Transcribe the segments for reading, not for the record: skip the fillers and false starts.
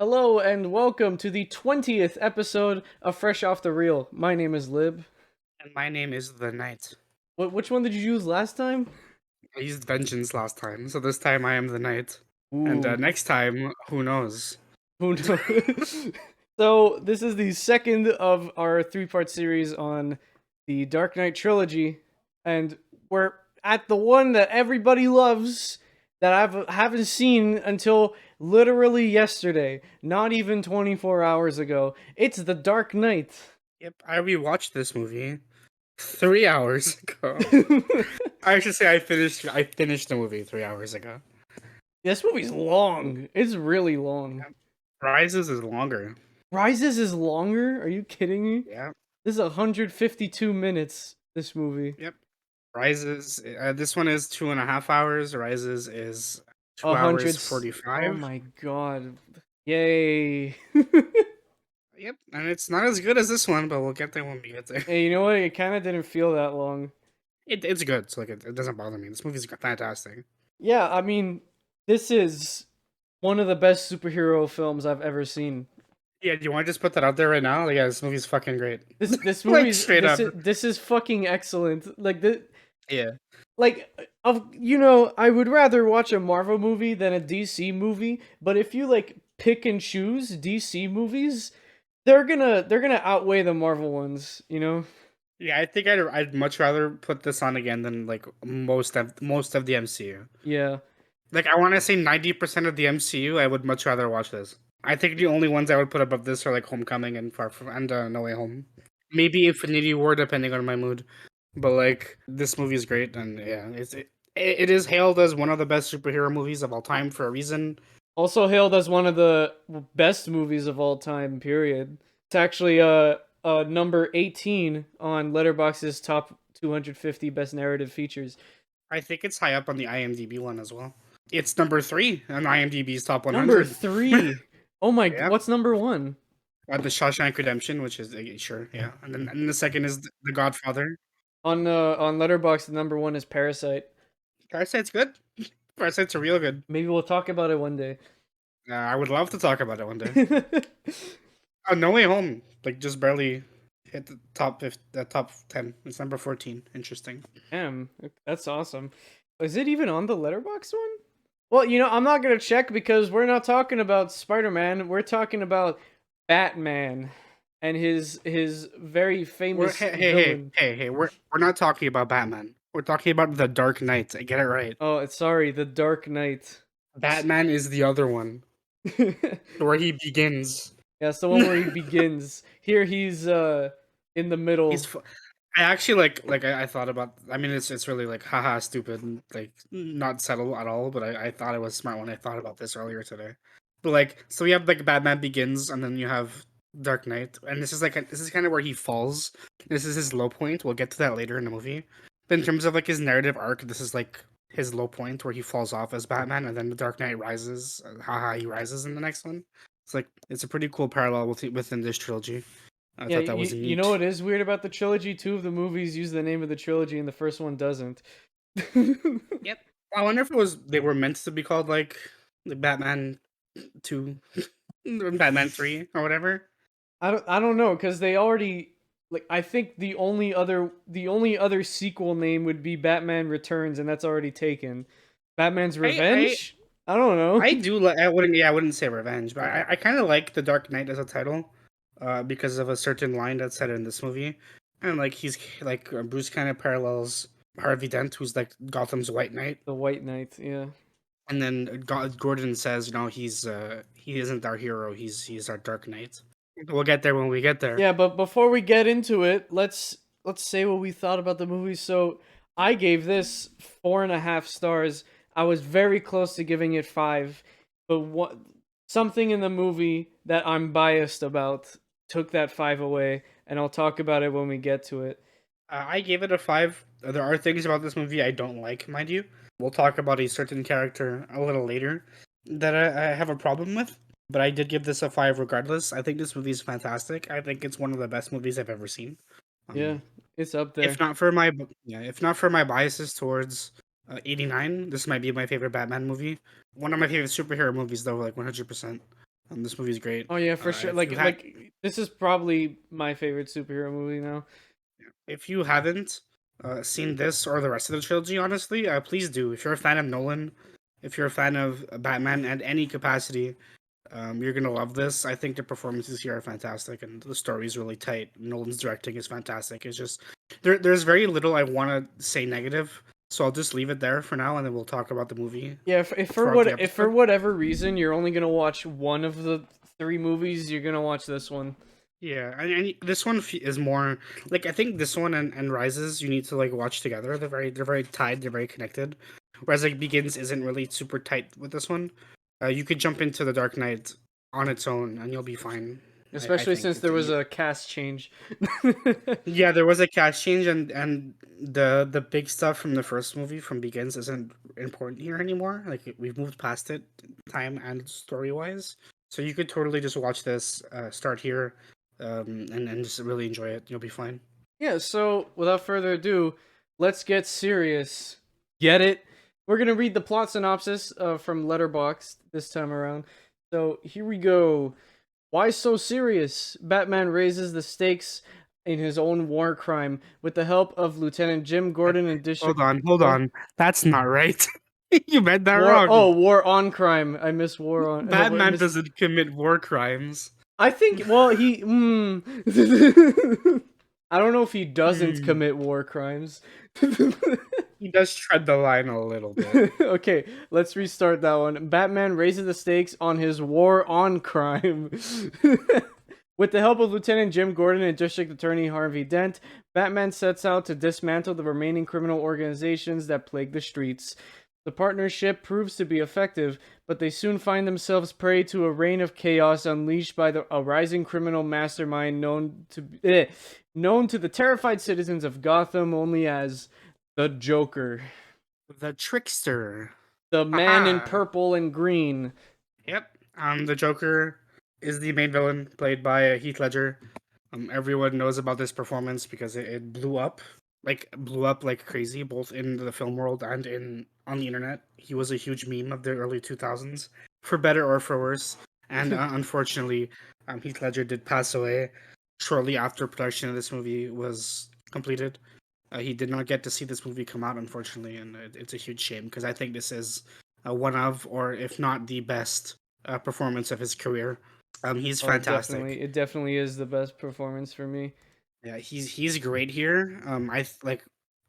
Hello and welcome to the 20th episode of Fresh Off the Reel. My name is Lib. And my name is the Knight. Which one did you use last time? I used Vengeance last time, so this time I am the Knight. And Ooh, next time, who knows? who knows? So, this is the second of our three-part series on the Dark Knight trilogy, and we're at the one that everybody loves that I haven't seen until literally yesterday, not even 24 hours ago. It's The Dark Knight. Yep, I rewatched this movie 3 hours ago. I should say I finished the movie 3 hours ago. This movie's long. It's really long. Rises is longer. Rises is longer? Are you kidding me? Yeah. This is 152 minutes, this movie. Yep. Rises. This one is 2.5 hours. Rises is 2 hours 45. Oh my god. Yay. Yep, and it's not as good as this one, but we'll get there when we get there. Hey, you know what? It kind of didn't feel that long. It's good, so it doesn't bother me. This movie's fantastic. Yeah, I mean, this is one of the best superhero films I've ever seen. Yeah, do you want to just put that out there right now? Like, yeah, this movie's fucking great. This Like, movie straight up. this is fucking excellent. Yeah. I would rather watch a Marvel movie than a DC movie, but if you pick and choose DC movies, they're gonna outweigh the Marvel ones, you know? Yeah, I think I'd much rather put this on again than like most of the MCU. Yeah. Like, I want to say 90% of the MCU, I would much rather watch this. I think the only ones I would put above this are like Homecoming and No Way Home. Maybe Infinity War, depending on my mood. But like, this movie is great, and yeah, it is hailed as one of the best superhero movies of all time for a reason. Also hailed as one of the best movies of all time, period. It's actually number 18 on Letterboxd's top 250 best narrative features. I think it's high up on the IMDb one as well. It's number 3 on IMDb's top 100. Number 3. Oh my, Yep. what's number 1? The Shawshank Redemption, which is sure, yeah, and then the second is The Godfather. On Letterboxd, the number 1 is Parasite. Parasite's good. Parasite's a real good. Maybe we'll talk about it one day. I would love to talk about it one day. No Way Home, like, just barely hit the top 10. It's number 14. Interesting. Damn, that's awesome. Is it even on the Letterboxd one? Well, I'm not gonna check because we're not talking about Spider-Man. We're talking about Batman and his very famous villain. Hey, we're not talking about Batman. We're talking about The Dark Knight. I get it right. Oh, sorry, The Dark Knight. Batman is the other one, where he begins. Yeah, it's the one where he begins. Here he's in the middle. I actually I thought about. I mean, it's really like haha stupid, and like not subtle at all. But I thought it was smart when I thought about this earlier today. But like, so we have like Batman Begins, and then you have Dark Knight, and this is kind of where he falls. This is his low point. We'll get to that later in the movie. But in terms of like his narrative arc, this is like his low point where he falls off as Batman, and then the Dark Knight rises. Haha, he rises in the next one. It's a pretty cool parallel within this trilogy. I thought that was neat. You know what is weird about the trilogy? 2 of the movies use the name of the trilogy, and the first one doesn't. Yep. I wonder if they were meant to be called like the Batman 2, Batman 3, or whatever. I don't know, because they already I think the only other sequel name would be Batman Returns, and that's already taken. Batman's Revenge? I don't know. I wouldn't say Revenge, but I kind of like The Dark Knight as a title. Because of a certain line that's said in this movie, and like he's like Bruce kind of parallels Harvey Dent, who's like Gotham's White Knight. The White Knight, yeah. And then Gordon says, he isn't our hero, he's our Dark Knight. We'll get there when we get there. Yeah, but before we get into it, let's say what we thought about the movie. So I gave this 4.5 stars. I was very close to giving it 5, but something in the movie that I'm biased about took that 5 away, and I'll talk about it when we get to it. I gave it a 5. There are things about this movie I don't like, mind you. We'll talk about a certain character a little later that I have a problem with, but I did give this a 5 regardless. I think this movie is fantastic. I think it's one of the best movies I've ever seen. Yeah, it's up there. If not for my biases towards 89, this might be my favorite Batman movie. One of my favorite superhero movies, though, like 100%. This movie's great. Oh yeah, for sure. If you had, This is probably my favorite superhero movie now. if you haven't seen this or the rest of the trilogy, honestly, please do. If you're a fan of Nolan, if you're a fan of Batman at any capacity, you're gonna love this. I think the performances here are fantastic, and the story is really tight. Nolan's directing is fantastic. It's just there's very little I want to say negative, so I'll just leave it there for now, and then we'll talk about the movie Yeah, throughout the if for episode. whatever reason you're only gonna watch one of the three movies, you're gonna watch this one. Yeah, and this one is more like I think this one and Rises you need to like watch together. They're very tied. They're very connected. Whereas like Begins isn't really super tight with this one. You could jump into the Dark Knight on its own and you'll be fine. I Especially think since there was a cast change. yeah, there was a cast change and the big stuff from the first movie from Begins isn't important here anymore. Like we've moved past it, time and story wise. So you could totally just watch this, start here, and just really enjoy it. You'll be fine. Yeah, so without further ado, let's get serious. Get it? We're gonna read the plot synopsis from Letterboxd this time around. So here we go. Why so serious? Batman raises the stakes in his own war crime with the help of Lieutenant Jim Gordon and District. Hold on. That's not right. You read that War. wrong. Oh, war on crime. I miss war on. Batman doesn't commit war crimes. I think. Well, he. I don't know if he doesn't commit war crimes. He does tread the line a little bit. Okay, let's restart that one. Batman raises the stakes on his war on crime. With the help of Lieutenant Jim Gordon and District Attorney Harvey Dent, Batman sets out to dismantle the remaining criminal organizations that plague the streets. The partnership proves to be effective, but they soon find themselves prey to a reign of chaos unleashed by a rising criminal mastermind known to the terrified citizens of Gotham only as the Joker. The trickster. The man in purple and green. Yep. The Joker is the main villain, played by Heath Ledger. Everyone knows about this performance because it blew up like crazy, both in the film world and on the internet. He was a huge meme of the early 2000s, for better or for worse. And unfortunately, Heath Ledger did pass away shortly after production of this movie was completed. He did not get to see this movie come out, unfortunately, and it's a huge shame because I think this is one of, or if not the best performance of his career. He's fantastic. It definitely is the best performance for me. Yeah, he's great here.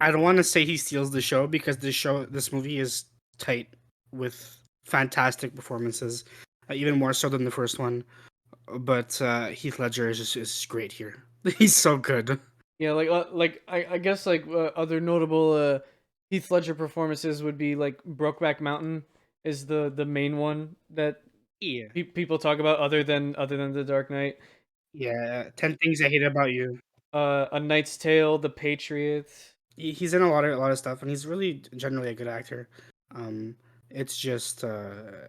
I don't want to say he steals the show because this movie is tight with fantastic performances, even more so than the first one. But Heath Ledger is great here. He's so good. Yeah, I guess other notable Heath Ledger performances would be like Brokeback Mountain is the main one that people talk about other than The Dark Knight. Yeah, 10 Things I Hate About You. A Knight's Tale, The Patriot. He's in a lot of stuff, and he's really generally a good actor. It's just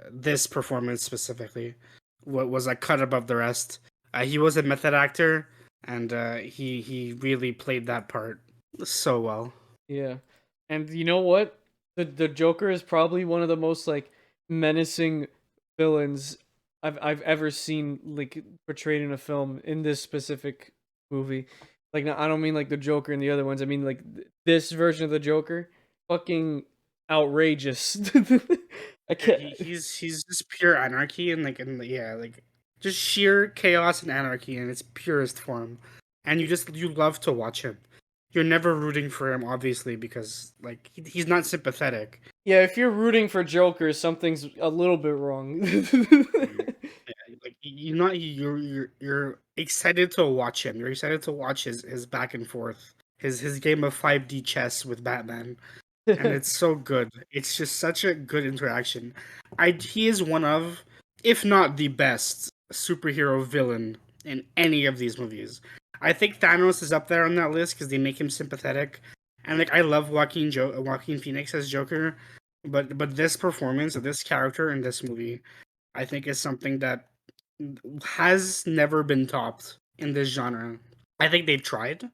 this performance specifically what was a cut above the rest. He was a method actor, and he really played that part so well. Yeah, and you know what? The Joker is probably one of the most like menacing villains I've ever seen like portrayed in a film in this specific movie. Like, I don't mean like the Joker and the other ones. I mean like this version of the Joker, fucking outrageous. I can't. He's just pure anarchy and just sheer chaos and anarchy in its purest form, and you love to watch him. You're never rooting for him, obviously, because like he's not sympathetic. Yeah, if you're rooting for Joker, something's a little bit wrong. Like you're excited to watch him. You're excited to watch his back and forth, his game of 5D chess with Batman, and it's so good. It's just such a good interaction. He is one of, if not the best superhero villain in any of these movies. I think Thanos is up there on that list because they make him sympathetic, and like I love Joaquin Phoenix as Joker, but this performance of this character in this movie, I think is something that has never been topped in this genre. I think they've tried,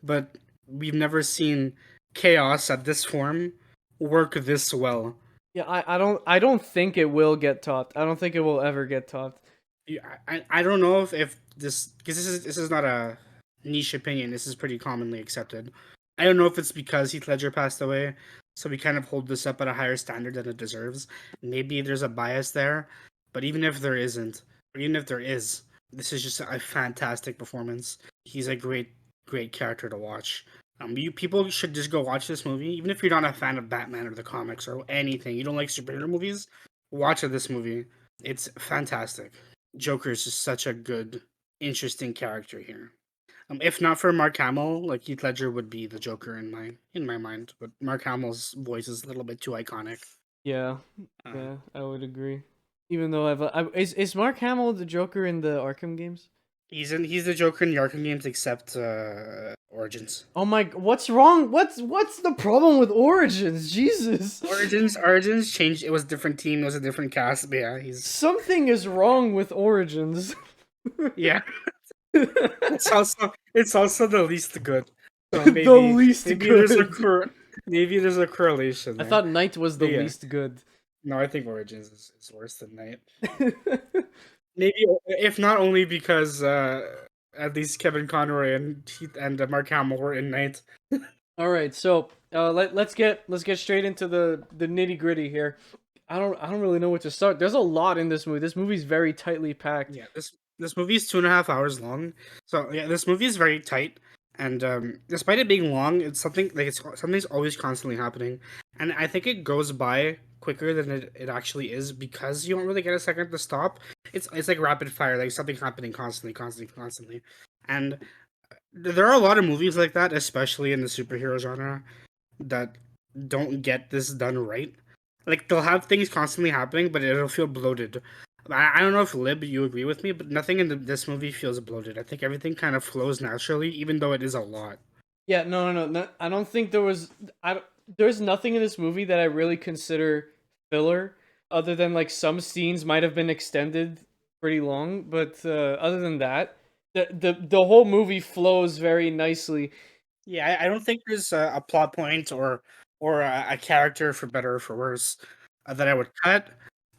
but we've never seen chaos at this form work this well. Yeah, I don't think it will get topped. I don't think it will ever get topped. I don't know if this, because this is not a niche opinion. This is pretty commonly accepted. I don't know if it's because Heath Ledger passed away, so we kind of hold this up at a higher standard than it deserves. Maybe there's a bias there, but even if there isn't, or even if there is, this is just a fantastic performance. He's a great character to watch. You people should just go watch this movie, even if you're not a fan of Batman or the comics or anything. You don't like superhero movies. Watch this movie. It's fantastic. Joker is just such a good, interesting character here. If not for Mark Hamill, like Heath Ledger would be the Joker in my mind. But Mark Hamill's voice is a little bit too iconic. Yeah, Uh, yeah, I would agree. Even though is Mark Hamill the Joker in the Arkham games? he's the Joker in the Arkham games, except Origins. Oh my, what's wrong? What's the problem with Origins? Jesus. Origins changed. It was a different team. It was a different cast. But yeah, he's Something is wrong with Origins. yeah. It's also the least good. So The least maybe there's a good. maybe there's a correlation I there. thought Knight was the But yeah, least good. no, I think Origins is worse than Night. Maybe if not only because at least Kevin Conroy and Mark Hamill were in Night. All right, so let's get straight into the nitty gritty here. I don't really know where to start. There's a lot in this movie. This movie's very tightly packed. Yeah, this movie is 2.5 hours long. So yeah, this movie is very tight, and despite it being long, something's always constantly happening, and I think it goes by quicker than it actually is because you don't really get a second to stop. It's like rapid fire, like something happening constantly, and there are a lot of movies like that, especially in the superhero genre, that don't get this done right. Like they'll have things constantly happening, but it'll feel bloated. I don't know if Lib, you agree with me, but nothing in this movie feels bloated. I think everything kind of flows naturally, even though it is a lot. Yeah, no. I don't think there was. There's nothing in this movie that I really consider filler, other than like some scenes might have been extended pretty long. But other than that, the whole movie flows very nicely. Yeah, I don't think there's a plot point or a character for better or for worse that I would cut.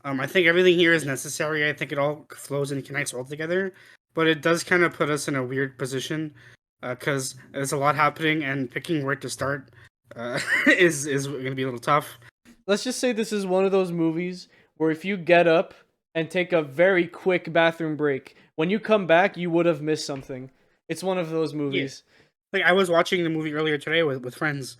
I think everything here is necessary. I think it all flows and connects all together, but it does kind of put us in a weird position because there's a lot happening, and picking where to start is going to be a little tough. Let's just say this is one of those movies where if you get up and take a very quick bathroom break, when you come back, you would have missed something. It's one of those Yeah, movies. like I was watching the movie earlier today with friends,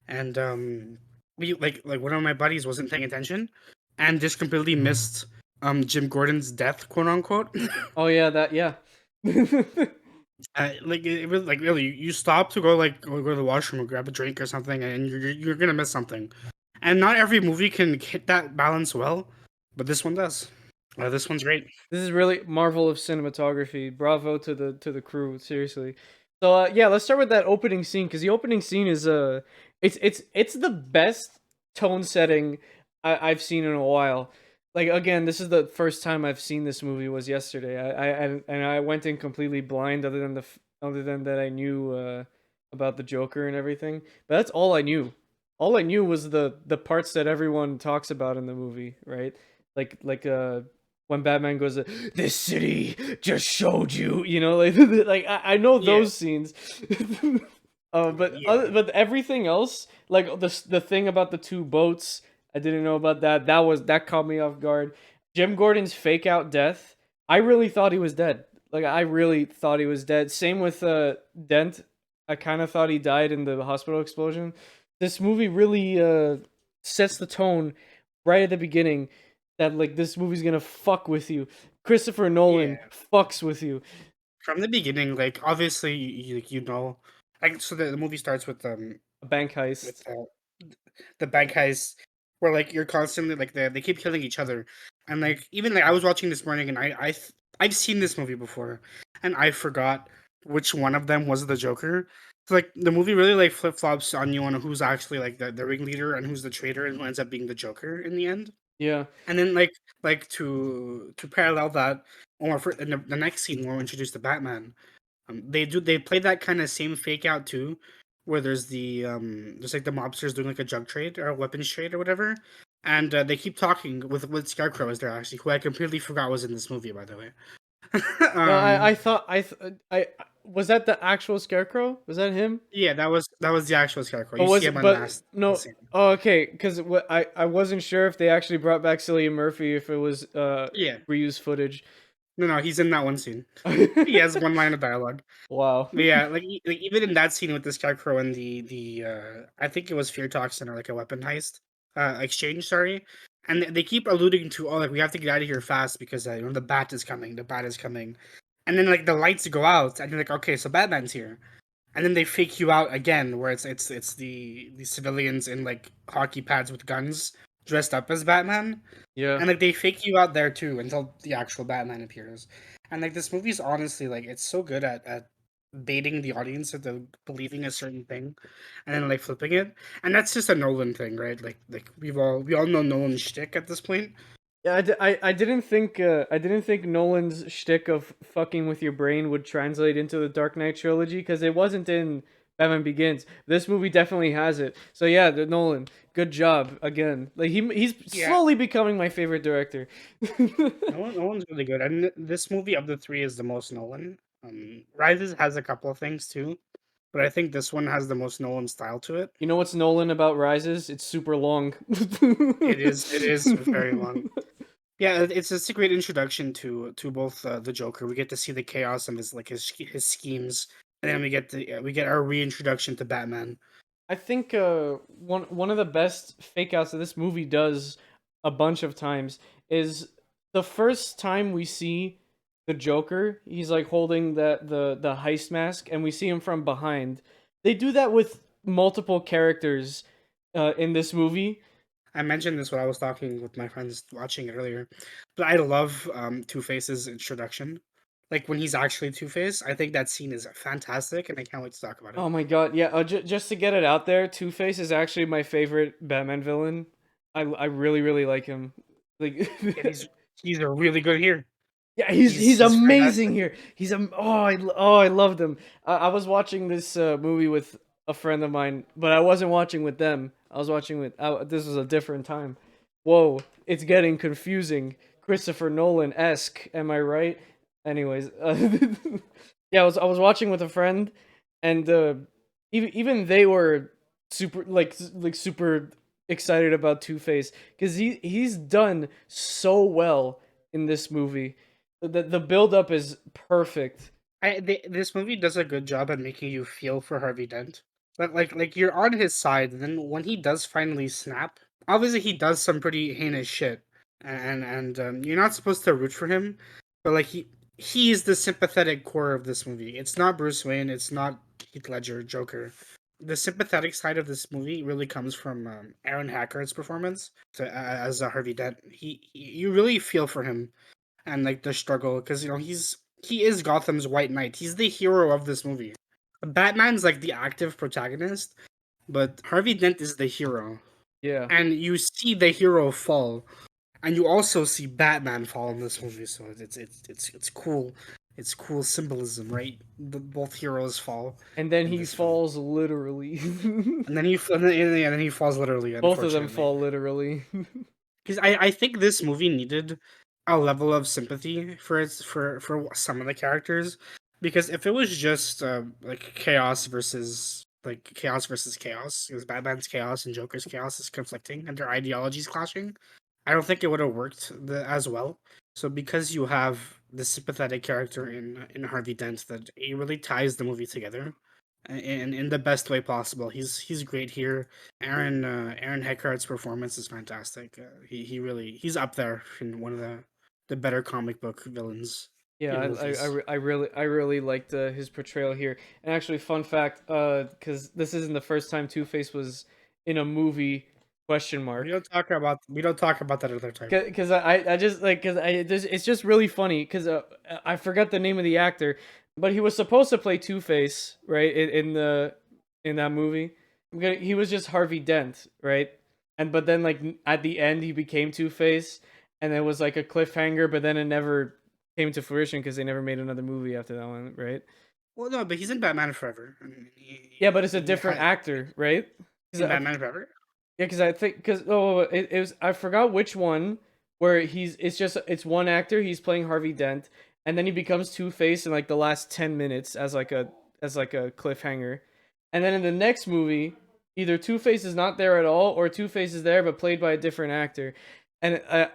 and we like one of my buddies wasn't paying attention, and just completely missed Jim Gordon's death, quote unquote. Oh yeah, that yeah. Like it was like really, you stop to go to the washroom or grab a drink or something, and you're gonna miss something. And not every movie can hit that balance well, but this one does. This one's great. This is really marvel of cinematography. Bravo to the crew, seriously. So yeah, let's start with that opening scene because the opening scene is it's the best tone setting I've seen in a while. Like again, this is the first time I've seen this movie was yesterday. I went in completely blind, other than that I knew about the Joker and everything. But that's all I knew. All I knew was the parts that everyone talks about in the movie, right? Like when Batman goes, "This city just showed you," like I know Yeah, those scenes. yeah, But everything else, like the thing about the two boats, I didn't know about that. That caught me off guard. Jim Gordon's fake out death, I really thought he was dead. Like I really thought he was dead. Same with Dent. I kind of thought he died in the hospital explosion. This movie really sets the tone right at the beginning that like this movie's gonna fuck with you. Christopher Nolan yeah. fucks with you. From the beginning, like obviously you know, like so the movie starts A bank with heist. the bank heist where like you're constantly like they keep killing each other, and like even like I was watching this morning and I've seen this movie before, and I forgot which one of them was the Joker. So like the movie really like flip flops on you on who's actually like the ringleader and who's the traitor and who ends up being the Joker in the end. Yeah. And then like to parallel that, or for in the next scene where we introduce the Batman, they play that kind of same fake out too, where there's like the mobsters doing like a drug trade or a weapons trade or whatever, and they keep talking with Scarecrow is there actually, who I completely forgot was in this movie, by the way. No, um, I was that the actual Scarecrow? Was that him? yeah, that was the actual Scarecrow. Or You see was him it? But unmasked in the no. scene. Oh, okay, because I wasn't sure if they actually brought back Cillian Murphy, if it was Yeah, reused footage. no, he's in that one scene. He has one line of dialogue. Wow. But yeah, like even in that scene with the Scarecrow and the I think it was fear toxin or like a weapon heist exchange, sorry. And they keep alluding to, oh, like we have to get out of here fast because the bat is coming, the bat is coming. And then like the lights go out and you're like, okay, so Batman's here. And then they fake you out again where it's the civilians in like hockey pads with guns dressed up as Batman. Yeah. And like they fake you out there too until the actual Batman appears. And like this movie's honestly like it's so good at baiting the audience into believing a certain thing and then like flipping it. And that's just a Nolan thing, right? Like we all know Nolan's shtick at this point. Yeah, I didn't think Nolan's shtick of fucking with your brain would translate into the Dark Knight trilogy because it wasn't in Batman Begins. This movie definitely has it. So yeah, Nolan, good job again. Like he's Yeah, slowly becoming my favorite director. Nolan's really good. And this movie of the three is the most Nolan. Rises has a couple of things too, but I think this one has the most Nolan style to it. You know what's Nolan about Rises? It's super long. It is very long. Yeah, it's a great introduction to both the Joker. We get to see the chaos and his schemes, and then we get our reintroduction to Batman. I think one of the best fake outs that this movie does a bunch of times is the first time we see the Joker. He's like holding the heist mask, and we see him from behind. They do that with multiple characters in this movie. I mentioned this when I was talking with my friends watching it earlier, but I love Two Face's introduction. Like when he's actually Two Face, I think that scene is fantastic, and I can't wait to talk about it. Oh my god, yeah. Just to get it out there, Two Face is actually my favorite Batman villain. I really really like him. Like Yeah, he's a really good here. yeah, He's he's he's amazing fantastic. here. I loved him. I was watching this movie with a friend of mine, but I wasn't watching with them. I was watching with this was a different time. Whoa, it's getting confusing. Christopher Nolan esque, am I right? Anyways, yeah, I was watching with a friend, and even they were super super excited about Two Face because he's done so well in this movie. The build up is perfect. This movie does a good job at making you feel for Harvey Dent. Like you're on his side, and then when he does finally snap, obviously he does some pretty heinous shit, and you're not supposed to root for him, but like he is the sympathetic core of this movie. It's not Bruce Wayne. It's not Heath Ledger, Joker. The sympathetic side of this movie really comes from Aaron Eckhardt's performance as Harvey Dent. You really feel for him and like the struggle because he is Gotham's White Knight. He's the hero of this movie. Batman's like the active protagonist, but Harvey Dent is the hero, Yeah. and you see the hero fall, and you also see Batman fall in this movie. So it's cool. It's cool symbolism, right? Both heroes fall And then in he this film, falls literally. and then he falls literally, Both of them unfortunately. fall literally. Because I think this movie needed a level of sympathy for some of the characters. Because if it was just like chaos versus chaos, because Batman's chaos and Joker's chaos is conflicting and their ideologies clashing, I don't think it would have worked as well. So because you have the sympathetic character in Harvey Dent, that it really ties the movie together, in the best way possible. He's great here. Aaron Eckhart's performance is fantastic. He's up there in one of the better comic book villains Yeah, in movies. I really liked his portrayal here. And actually, fun fact, because this isn't the first time Two Face was in a movie? Question mark. We don't talk about that other time. Because I just like because it's just really funny because I forgot the name of the actor, but he was supposed to play Two Face right in that movie. He was just Harvey Dent, right? And but then like at the end he became Two Face, and it was like a cliffhanger, but then it never came to fruition because they never made another movie after that one, right? Well, no, but he's in Batman Forever. I mean, Yeah, but it's a he different actor, right? 'Cause in Batman Forever. Yeah, because I think because it was I forgot which one where it's one actor, he's playing Harvey Dent, and then he becomes Two Face in like the last 10 minutes as like a cliffhanger, and then in the next movie, either Two Face is not there at all or Two Face is there but played by a different actor, and I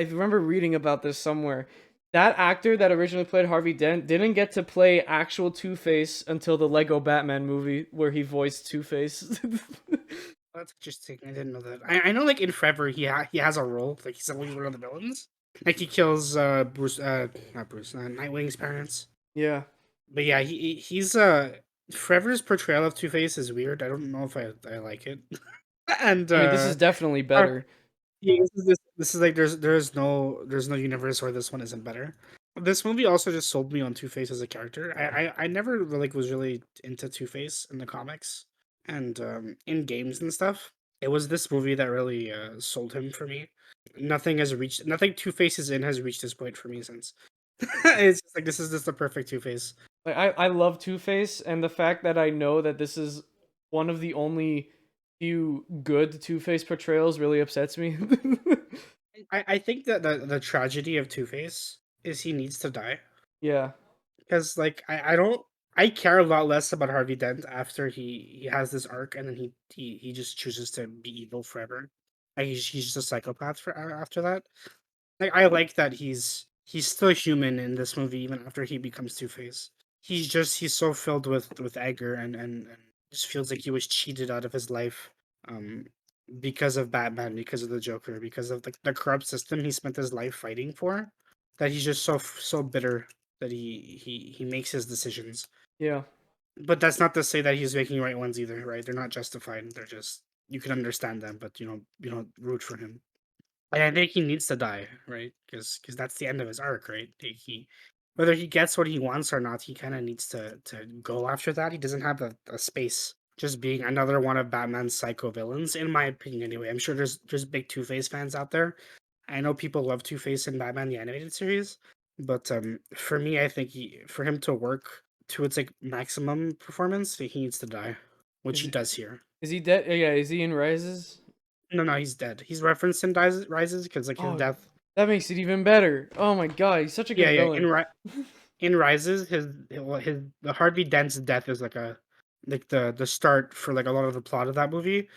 remember reading about this somewhere. That actor that originally played Harvey Dent didn't get to play actual Two Face until the Lego Batman movie where he voiced Two Face. That's interesting. I didn't know that. I know, like in Forever, he has a role. Like he's always one of the villains. Like he kills Bruce, not Bruce, Nightwing's parents. Yeah. But yeah, he's Forever's portrayal of Two Face is weird. I don't know if I like it. And I mean, this is definitely uh, better. yeah, this is like there's no universe where this one isn't better. This movie also just sold me on Two Face as a character. I never like was really into Two Face in the comics and in games and stuff. It was this movie that really sold him for me. Nothing Two Faces in has reached this point for me since. It's just like this is just the perfect Two Face. Like I love Two Face, and the fact that I know that this is one of the only few good Two Face portrayals really upsets me. I think that the tragedy of Two Face is he needs to die. Yeah. Because like I don't I care a lot less about Harvey Dent after he has this arc and then he just chooses to be evil forever. Like he's just a psychopath for after that. Like I like that he's still human in this movie even after he becomes Two Face. He's so filled with anger and just feels like he was cheated out of his life, um, because of Batman, because of the Joker, because of the corrupt system he spent his life fighting for. That he's just so bitter that he makes his decisions. Yeah. But that's not to say that he's making right ones either, right? They're not justified. They're just you can understand them, but you don't root for him. And I think he needs to die, right? Because that's the end of his arc, right? He whether he gets what he wants or not, he kind of needs to go after that. He doesn't have a space just being another one of Batman's psycho villains, in my opinion. Anyway, I'm sure there's big Two Face fans out there. I know people love Two Face in Batman the animated series, but for me, I think for him to work to its like maximum performance, he needs to die, which he Is does here. is he dead? Yeah, is he in Rises? No, he's dead. He's referenced in Rises because like his Oh, death. that makes it even better. Oh my god, he's such a Yeah, good yeah. villain. In Rises, his the Harvey Dent's death is like the start for like a lot of the plot of that movie.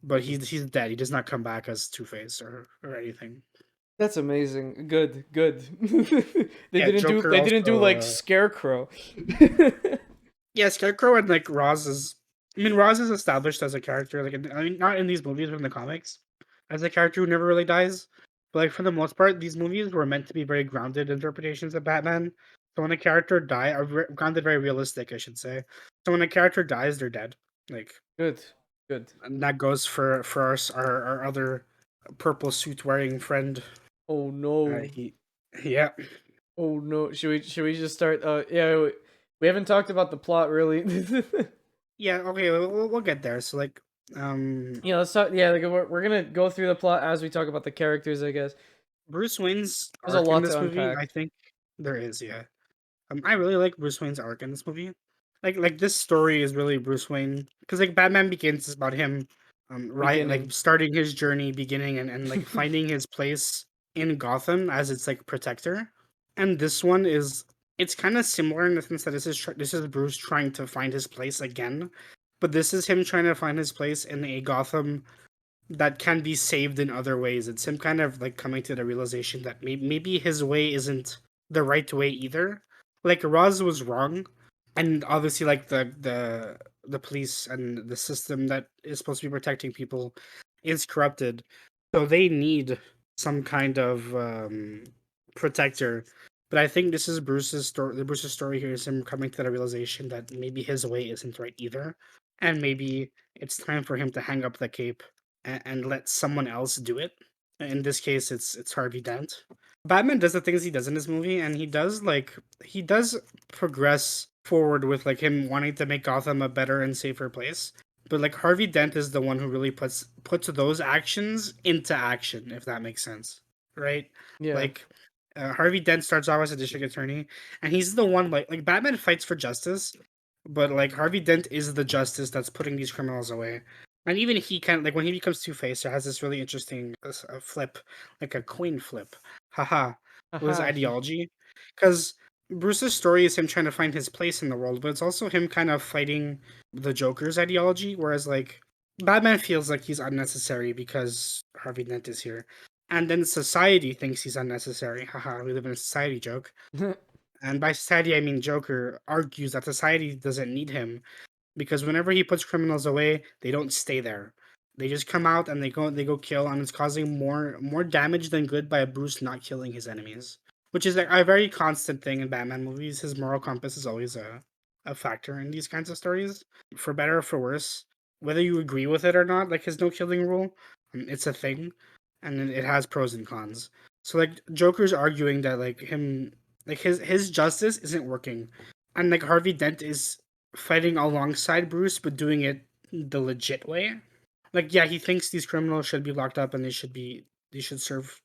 But he's dead. He does not come back as Two Face or anything. That's amazing. Good, good. Yeah, Joker They didn't do also. like Scarecrow. Yeah, Scarecrow and like Roz is. I mean, Roz is established as a character. Like, I mean, not in these movies, but in the comics, as a character who never really dies. But like for the most part, these movies were meant to be very grounded interpretations of Batman. So when a character grounded, very realistic, I should say. So when a character dies, they're dead. Like, Good, good. and that goes for our other purple suit wearing friend. Oh no. He, yeah, Oh no. Should we just start? Yeah. We haven't talked about the plot really. yeah. Okay, we'll get there. So like, Yeah, let's talk. Yeah, like we're gonna go through the plot as we talk about the characters, I guess. Bruce Wayne's There's a arc in lot this to movie, I unpack. think there is, yeah. I really like Bruce Wayne's arc in this movie. Like this story is really Bruce Wayne because like Batman Begins is about him, right, like Beginning. starting his journey, beginning and like finding his place in Gotham as its like protector. And this one is it's kind of similar in the sense that this is Bruce trying to find his place again, but this is him trying to find his place in a Gotham that can be saved in other ways. It's him kind of like coming to the realization that maybe his way isn't the right way either. Like Roz was wrong, and obviously like the police and the system that is supposed to be protecting people is corrupted. So they need some kind of protector. But I think this is Bruce's story. The Bruce's story here is him coming to the realization that maybe his way isn't right either, and maybe it's time for him to hang up the cape and let someone else do it. In this case, it's Harvey Dent. Batman does the things he does in this movie, and he does progress forward with like him wanting to make Gotham a better and safer place. But like Harvey Dent is the one who really puts those actions into action, if that makes sense, right? Yeah. Like Harvey Dent starts off as a district attorney, and he's the one like Batman fights for justice, but like Harvey Dent is the justice that's putting these criminals away. And even he can like when he becomes Two-Face, it has this really interesting flip, like a coin flip, haha, with his Haha, he. ideology. Because Bruce's story is him trying to find his place in the world, but it's also him kind of fighting the Joker's ideology. Whereas like Batman feels like he's unnecessary because Harvey Dent is here, and then society thinks he's unnecessary. Haha, we live in a society joke. And by society, I mean Joker argues that society doesn't need him because whenever he puts criminals away, they don't stay there. They just come out and they go kill, and it's causing more damage than good by Bruce not killing his enemies, which is a very constant thing in Batman movies. His moral compass is always a factor in these kinds of stories, for better or for worse. Whether you agree with it or not, like his no killing rule, it's a thing, and it has pros and cons. So like Joker's arguing that like him like his justice isn't working, and like Harvey Dent is fighting alongside Bruce, but doing it the legit way. Like, yeah, he thinks these criminals should be locked up and they should serve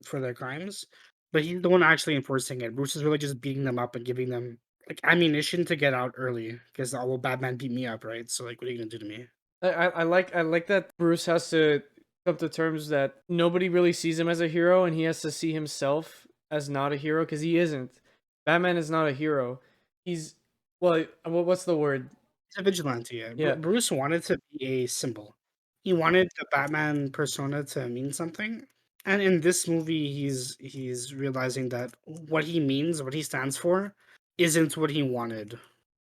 for their crimes, but he's the one actually enforcing it. Bruce is really just beating them up and giving them like ammunition to get out early because oh well, Batman beat me up, right? So like, what are you gonna do to me? I like that Bruce has to come to terms that nobody really sees him as a hero, and he has to see himself as not a hero because he isn't. Batman is not a hero. He's well. What's the word? He's a vigilante. Yeah. Yeah. Bruce wanted to be a symbol. He wanted the Batman persona to mean something. And in this movie, he's realizing that what he means, what he stands for, isn't what he wanted,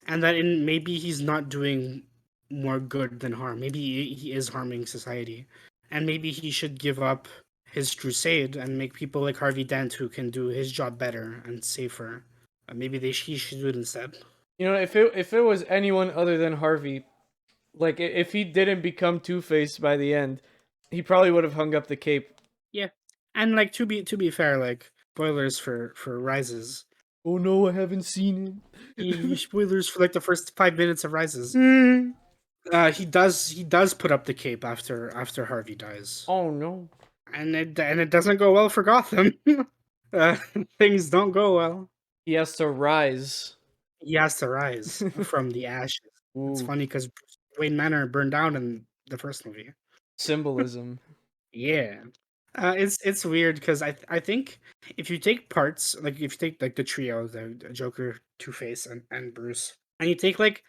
and that in maybe he's not doing more good than harm. Maybe he is harming society, and maybe he should give up his crusade and make people like Harvey Dent who can do his job better and safer. Maybe he should do it instead. You know, if it was anyone other than Harvey, like if he didn't become Two Face by the end, he probably would have hung up the cape. Yeah, and like to be fair, like spoilers for Rises. Oh no, I haven't seen Spoilers for like the first 5 minutes of Rises. it. He does put up the cape after Harvey dies, Oh no. and it doesn't go well for Gotham. uh, Things don't go well. He has to rise. He has to rise from the ashes. It's Ooh, funny because Wayne Manor burned down in the first movie. symbolism. Yeah. It's weird because I think if you take parts like if you take like the trio, the Joker, Two Face, and Bruce, and you take like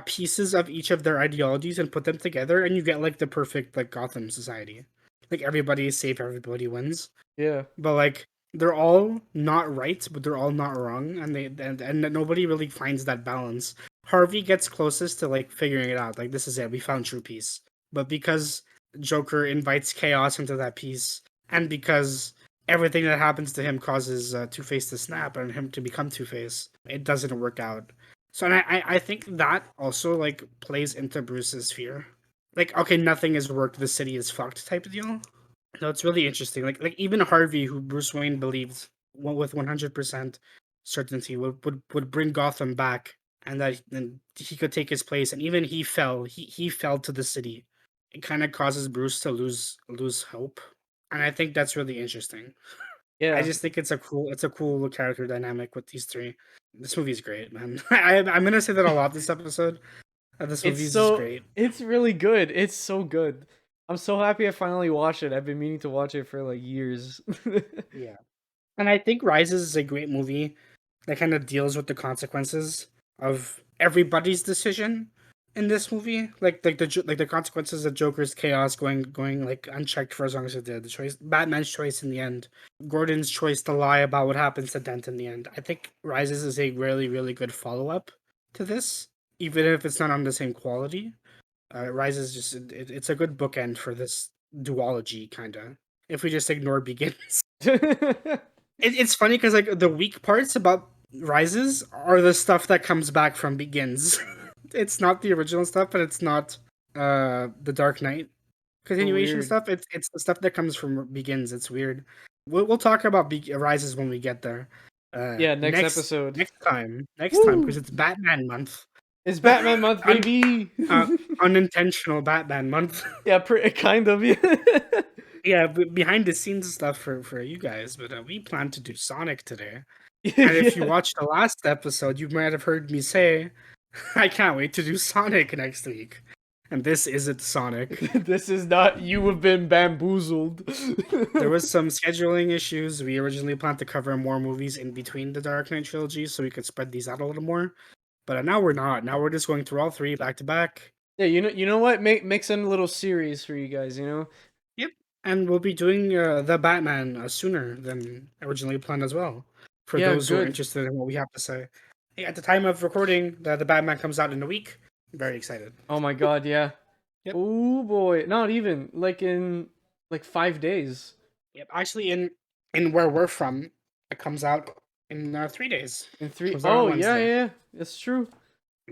pieces of each of their ideologies and put them together, and you get like the perfect like Gotham society. Like everybody is safe, everybody wins, Yeah. but like they're all not right, but they're all not wrong, and nobody really finds that balance. Harvey gets closest to like figuring it out. Like this is it, we found true peace. But because Joker invites chaos into that peace, and because everything that happens to him causes Two Face to snap and him to become Two Face, it doesn't work out. So and I think that also like plays into Bruce's fear. Like okay, nothing has worked, the city is fucked type of deal. No, it's really interesting. Like even Harvey, who Bruce Wayne believed with 100% certainty would bring Gotham back, and that then he could take his place, and even he fell. He fell to the city. It kind of causes Bruce to lose hope, and I think that's really interesting. I Yeah. just think it's a cool character dynamic with these three. This movie's great, man. I'm gonna say that a lot this episode. This It's movie's just so great. it's really good. It's so good. I'm so happy I finally watched it. I've been meaning to watch it for like years. Yeah. And I think Rises is a great movie that kind of deals with the consequences of everybody's decision in this movie. Like the consequences of Joker's chaos going like unchecked for as long as it did. The choice, Batman's choice in the end, Gordon's choice to lie about what happens to Dent in the end. I think Rises is a really really good follow up to this, even if it's not on the same quality. Rises just it's a good bookend for this duology kind of. If we just ignore Begins. It's funny because like the weak parts about Rises are the stuff that comes back from Begins. It's not the original stuff, but it's not the Dark Knight So continuation weird. stuff. It's the stuff that comes from Begins. It's weird. We'll talk about Rises when we get there. Yeah, next Next episode. next time because Woo! it's Batman month. It's Batman month, Un- baby. Unintentional Batman month. Yeah, kind of. Yeah. Yeah, behind the scenes stuff for you guys, but we plan to do Sonic today. And if you Yeah. watched the last episode, you might have heard me say, I can't wait to do Sonic next week. and this isn't Sonic. This is not. You have been bamboozled. There was some scheduling issues. We originally planned to cover more movies in between the Dark Knight trilogy, so we could spread these out a little more. But now we're not. Now we're just going through all three back to back. Yeah, you know what? Make some little series for you guys. You know. Yep, and we'll be doing the Batman sooner than originally planned as well. For Yeah, those who are good. interested in what we have to say. Hey, at the time of recording, the Batman comes out in a week. Very excited. Oh my god, yeah. Yep. Oh boy, not even like in like 5 days. Yep. Actually, in where we're from, it comes out in 3 days. In three. Comes out on Oh yeah, Wednesday. yeah, that's true.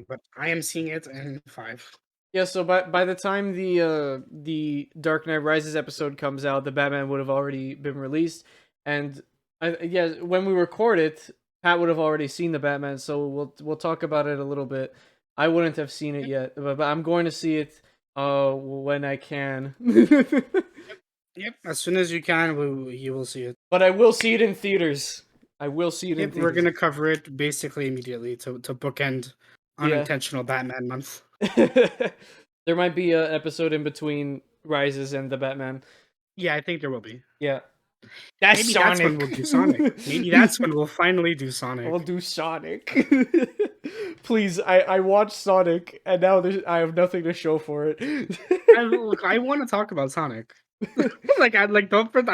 But I am seeing it in 5. Yeah, so by the time the Dark Knight Rises episode comes out, the Batman would have already been released, and yeah, when we record it, Pat would have already seen the Batman, so we'll talk about it a little bit. I wouldn't have seen it yet, but I'm going to see it when I can. Yep. As soon as you can, you will see it. But I will see it in theaters. I will see it in Yep. theaters. We're gonna cover it basically immediately to bookend unintentional Batman month. There might be an episode in between Rises and the Batman. Yeah, I think there will be. Yeah. Maybe that's when we'll do Sonic. Maybe that's when we'll finally do Sonic. We'll do Sonic. Please, I watched Sonic and now I have nothing to show for it. I want to talk about Sonic. I'm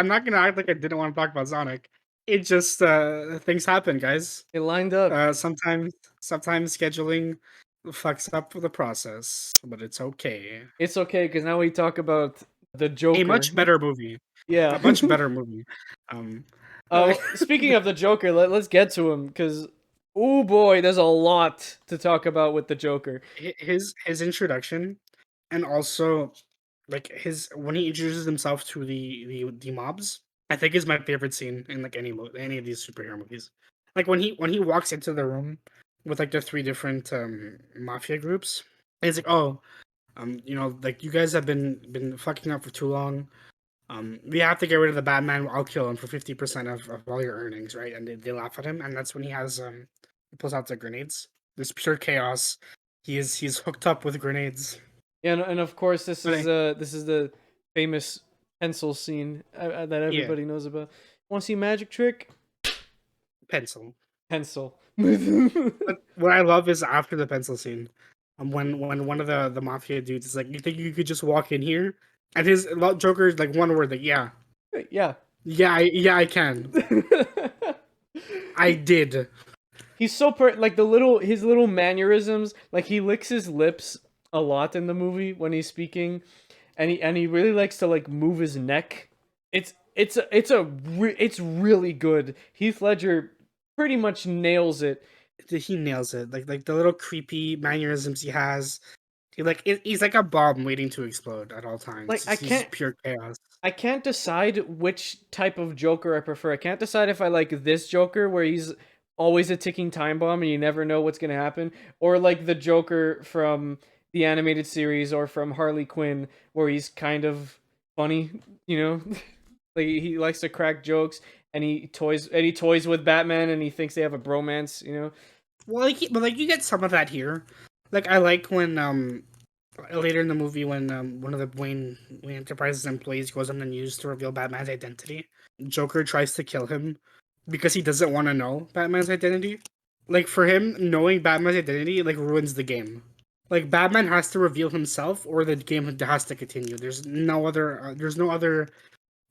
not gonna act like I didn't want to talk about Sonic. It just things happen, guys. It lined up. Sometimes scheduling fucks up the process, but it's okay. It's okay because now we talk about the Joker. A much better movie. Yeah, A much better movie. Speaking of the Joker, let's get to him because oh boy, there's a lot to talk about with the Joker. His introduction, and also like when he introduces himself to the mobs, I think is my favorite scene in like any of these superhero movies. Like when he walks into the room with like the 3 different mafia groups, and it's like, oh, you know, like you guys have been fucking up for too long. We have to get rid of the Batman. I'll kill him for 50% of all your earnings, right? And they laugh at him, and that's when he pulls out the grenades. There's pure chaos. He's hooked up with grenades. Yeah, and of course this is the famous pencil scene that everybody knows about. Want to see a magic trick? Pencil. But what I love is after the pencil scene, when one of the mafia dudes is like, "You think you could just walk in here?" And his Joker's like one word, like, "Yeah, yeah, I can." I did. He's so like his little mannerisms, like he licks his lips a lot in the movie when he's speaking, and he really likes to like move his neck. It's really good. Heath Ledger pretty much nails it. He nails it. Like the little creepy mannerisms he has. He's like a bomb waiting to explode at all times. Like he's pure chaos. I can't decide which type of Joker I prefer. I can't decide if I like this Joker where he's always a ticking time bomb and you never know what's gonna happen, or like the Joker from the animated series or from Harley Quinn where he's kind of funny, you know, like he likes to crack jokes and he toys with Batman and he thinks they have a bromance, you know. Well, but you get some of that here. Like I like when later in the movie when one of the Wayne Enterprises employees goes on the news to reveal Batman's identity. Joker tries to kill him because he doesn't want to know Batman's identity. Like for him, knowing Batman's identity like ruins the game. Like Batman has to reveal himself, or the game has to continue. There's no other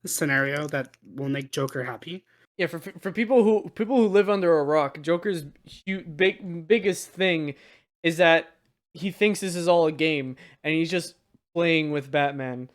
scenario that will make Joker happy. Yeah, for people who live under a rock, Joker's biggest thing is that he thinks this is all a game and he's just playing with Batman.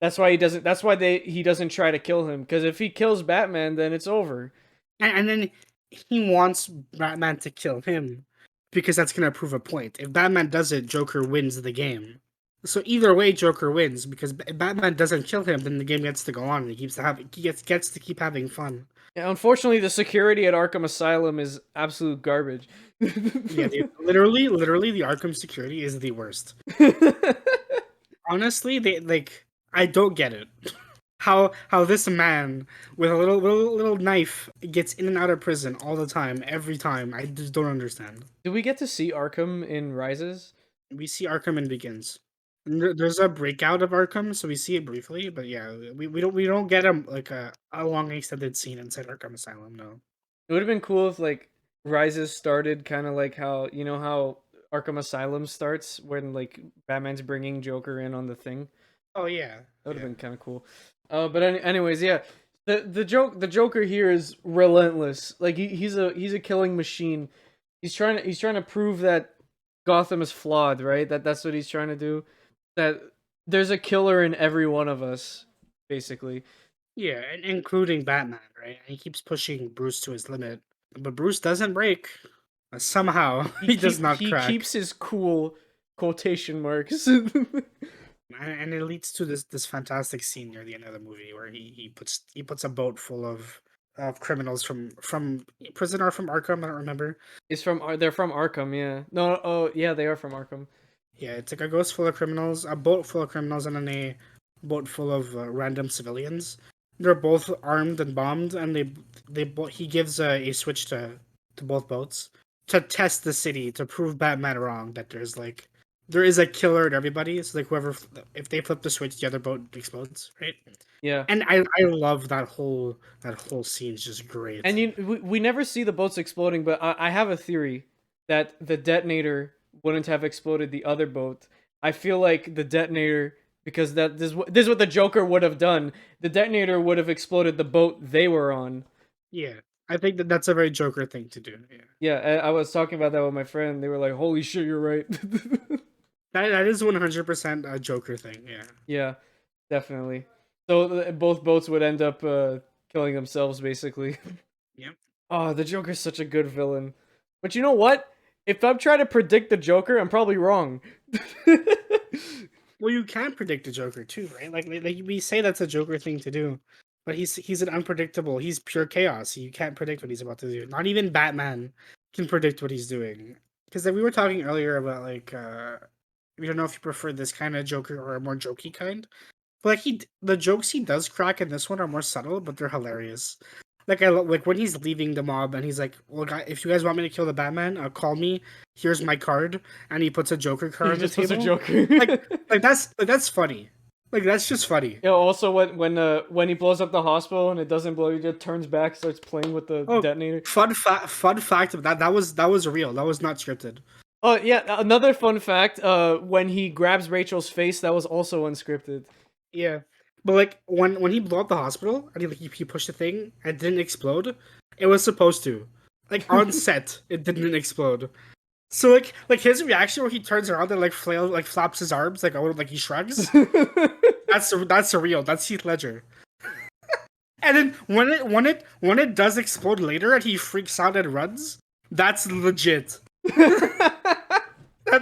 That's why he doesn't try to kill him, because if he kills Batman, then it's over. And then he wants Batman to kill him because that's going to prove a point. If Batman does it, Joker wins the game. So either way, Joker wins, because if Batman doesn't kill him, then the game gets to go on and he gets to keep having fun. Yeah, unfortunately, the security at Arkham Asylum is absolute garbage. Yeah, literally, the Arkham security is the worst. Honestly, I don't get it. How this man with a little knife gets in and out of prison all the time, every time. I just don't understand. Do we get to see Arkham in Rises? We see Arkham in Begins. There's a breakout of Arkham, so we see it briefly, but yeah, we don't get a long extended scene inside Arkham Asylum. No. It would have been cool if like Rises started kind of like how how Arkham Asylum starts when like Batman's bringing Joker in on the thing. Oh yeah, That would have yeah, been kind of cool. But anyways, yeah. The Joker here is relentless. Like he's a killing machine. He's trying to prove that Gotham is flawed, right? That's what he's trying to do. That there's a killer in every one of us, basically. yeah, and including Batman, right? He keeps pushing Bruce to his limit, but Bruce doesn't break. Somehow he does not He crack, keeps his cool quotation marks. and it leads to this fantastic scene near the end of the movie where he puts a boat full of criminals from prison or from Arkham. I don't remember. They're from Arkham, yeah. No, oh yeah, they are from Arkham. Yeah, it's like a ghost full of criminals, a boat full of criminals, and then a boat full of random civilians. They're both armed and bombed, and he gives a switch to both boats to test the city to prove Batman wrong that there is a killer in everybody. So like if they flip the switch, the other boat explodes, right? Yeah. And I love that whole scene. It's just great. And we never see the boats exploding, but I have a theory that the detonator wouldn't have exploded the other boat. I feel like the detonator, because this is what the Joker would have done. The detonator would have exploded the boat they were on. Yeah, I think that's a very Joker thing to do. Yeah. Yeah, I was talking about that with my friend. They were like, "Holy shit, you're right." That is 100% a Joker thing. Yeah. Yeah, definitely. So both boats would end up killing themselves, basically. Yep. Oh, the Joker's such a good villain. But you know what? If I'm trying to predict the Joker, I'm probably wrong. Well, you can predict the Joker too, right? Like we say that's a Joker thing to do, but he's an unpredictable. He's pure chaos. You can't predict what he's about to do. Not even Batman can predict what he's doing. Because we were talking earlier about we don't know if you prefer this kind of Joker or a more jokey kind. But like the jokes he does crack in this one are more subtle, but they're hilarious. Like when he's leaving the mob and he's like, "Well, if you guys want me to kill the Batman, call me. Here's my card," and he puts a Joker card He on the just puts a table. Joker. That's funny. Like that's just funny. Yeah. Also, when he blows up the hospital and it doesn't blow, he just turns back, starts playing with the Oh, detonator. fun fact of that was real. That was not scripted. Oh yeah, another fun fact. When he grabs Rachel's face, that was also unscripted. Yeah, but like when he blew up the hospital and he pushed the thing and it didn't explode, it was supposed to. Like on set, it didn't explode. So like his reaction where he turns around and flaps his arms like he shrugs. That's surreal. That's Heath Ledger. And then when it does explode later and he freaks out and runs, that's legit.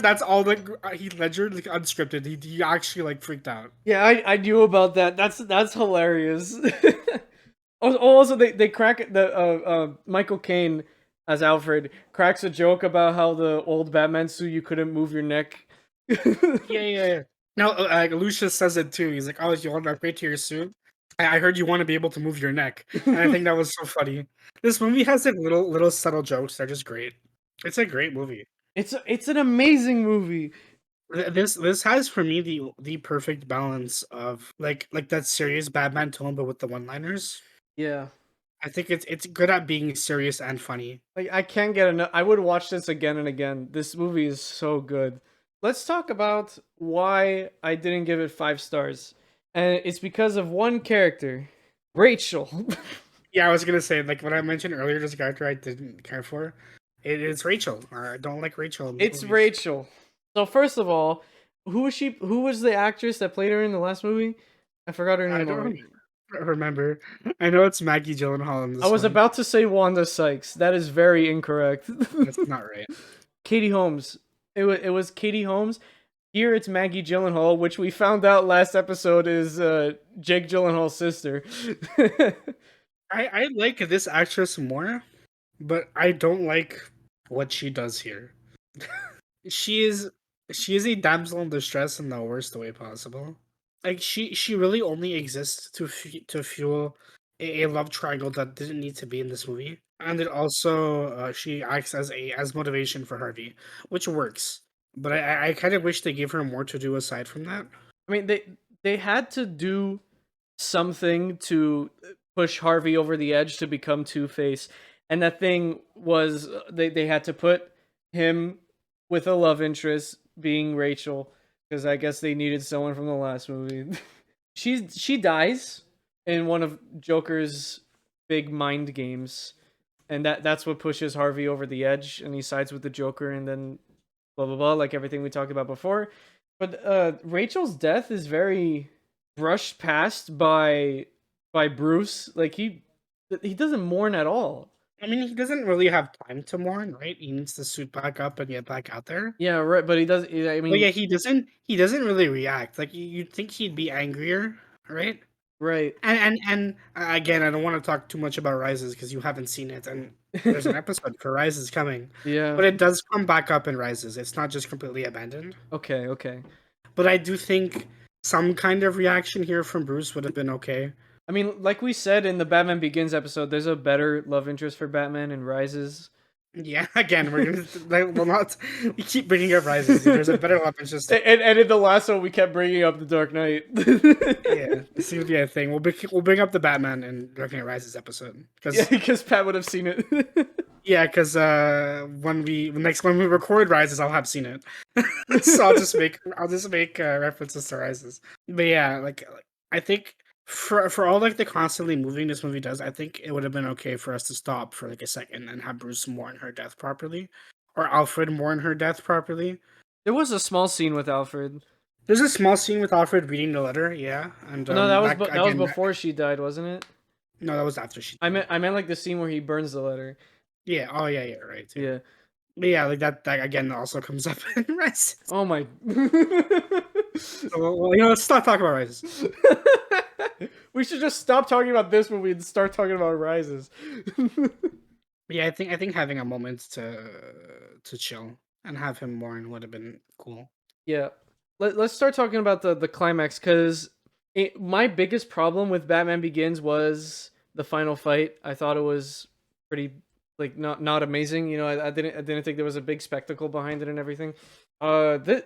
That's all Heath Ledger like, unscripted. He actually like freaked out. Yeah, I knew about that. That's hilarious. Also, they crack Michael Caine as Alfred cracks a joke about how the old Batman suit you couldn't move your neck. Yeah. Now like Lucius says it too. He's like, "Oh, you want to upgrade to your suit? I heard you want to be able to move your neck," and I think that was so funny. This movie has like little subtle jokes. They're just great. It's a great movie. It's an amazing movie. This has for me the perfect balance of like that serious Batman tone, but with the one-liners. Yeah. I think it's good at being serious and funny. Like I can't get enough. I would watch this again and again. This movie is so good. Let's talk about why I didn't give it 5 stars. And it's because of one character, Rachel. Yeah, I was gonna say like when I mentioned earlier, this character I didn't care for. It is Rachel. I don't like Rachel. In these It's movies. Rachel. So first of all, who was she? Who was the actress that played her in the last movie? I forgot her I name don't already. remember. I know it's Maggie Gyllenhaal in this I was one. about to say Wanda Sykes. That is very incorrect. That's not right. Katie Holmes. It was Katie Holmes. Here it's Maggie Gyllenhaal, which we found out last episode is Jake Gyllenhaal's sister. I like this actress more, but I don't like what she does here. she is she is a damsel in distress in the worst way possible. Like she really only exists to fuel a love triangle that didn't need to be in this movie, and it also she acts as motivation for Harvey, which works. But I kind of wish they gave her more to do aside from that. I mean, they had to do something to push Harvey over the edge to become Two-Face, and that thing was they had to put him with a love interest being Rachel, because I guess they needed someone from the last movie. She dies in one of Joker's big mind games, and that's what pushes Harvey over the edge, and he sides with the Joker, and then blah blah blah, like everything we talked about before. But Rachel's death is very brushed past by Bruce. Like he doesn't mourn at all. I mean, he doesn't really have time to mourn, right? He needs to suit back up and get back out there. Yeah, right. But he does. I But mean, yeah, he doesn't. He doesn't really react. Like you'd think he'd be angrier, right? right. And again, I don't want to talk too much about Rises because you haven't seen it, and there's an episode for Rises coming. Yeah. But it does come back up in Rises. It's not just completely abandoned. Okay. Okay. But I do think some kind of reaction here from Bruce would have been okay. I mean, like we said in the Batman Begins episode, there's a better love interest for Batman in Rises. Yeah, again, we're gonna we'll not. We keep bringing up Rises. There's a better love interest. And in the last one, we kept bringing up the Dark Knight. Yeah, this seems to be a thing. We'll bring up the Batman and Dark Knight Rises episode because Pat would have seen it. Yeah, because when we record Rises, I'll have seen it. So I'll just make references to Rises. But yeah, like I think for all like the constantly moving this movie does, I think it would have been okay for us to stop for like a second and have Bruce mourn her death properly, or Alfred mourn her death properly. There was a small scene with Alfred. There's a small scene with Alfred reading the letter, yeah, and No, that was before she died, wasn't it? No, that was after she. I meant like the scene where he burns the letter. Yeah. Oh yeah. Right. Yeah. But yeah, like that again also comes up in Rises. Oh my. So, well, let's stop talking about Rises. We should just stop talking about this movie and start talking about Rises. Yeah, I think having a moment to chill and have him mourn would have been cool. Yeah. Let's start talking about the climax, because my biggest problem with Batman Begins was the final fight. I thought it was pretty like not amazing. You know, I didn't think there was a big spectacle behind it and everything.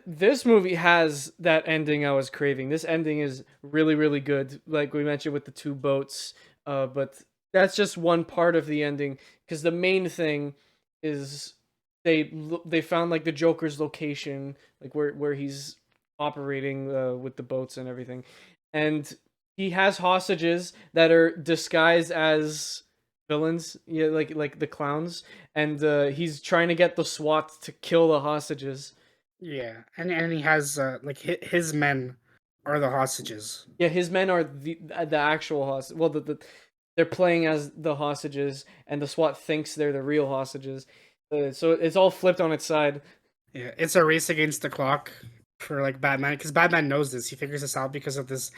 This movie has that ending I was craving. This ending is really really good. Like we mentioned with the two boats. But that's just one part of the ending, because the main thing is they found like the Joker's location, like where he's operating with the boats and everything, and he has hostages that are disguised as villains, yeah, like the clowns, and he's trying to get the SWAT to kill the hostages. Yeah, and he has like his men are the hostages. Yeah, his men are the actual hostages. Well, they're playing as the hostages, and the SWAT thinks they're the real hostages. So it's all flipped on its side. Yeah, it's a race against the clock for like Batman, because Batman knows this. He figures this out because of this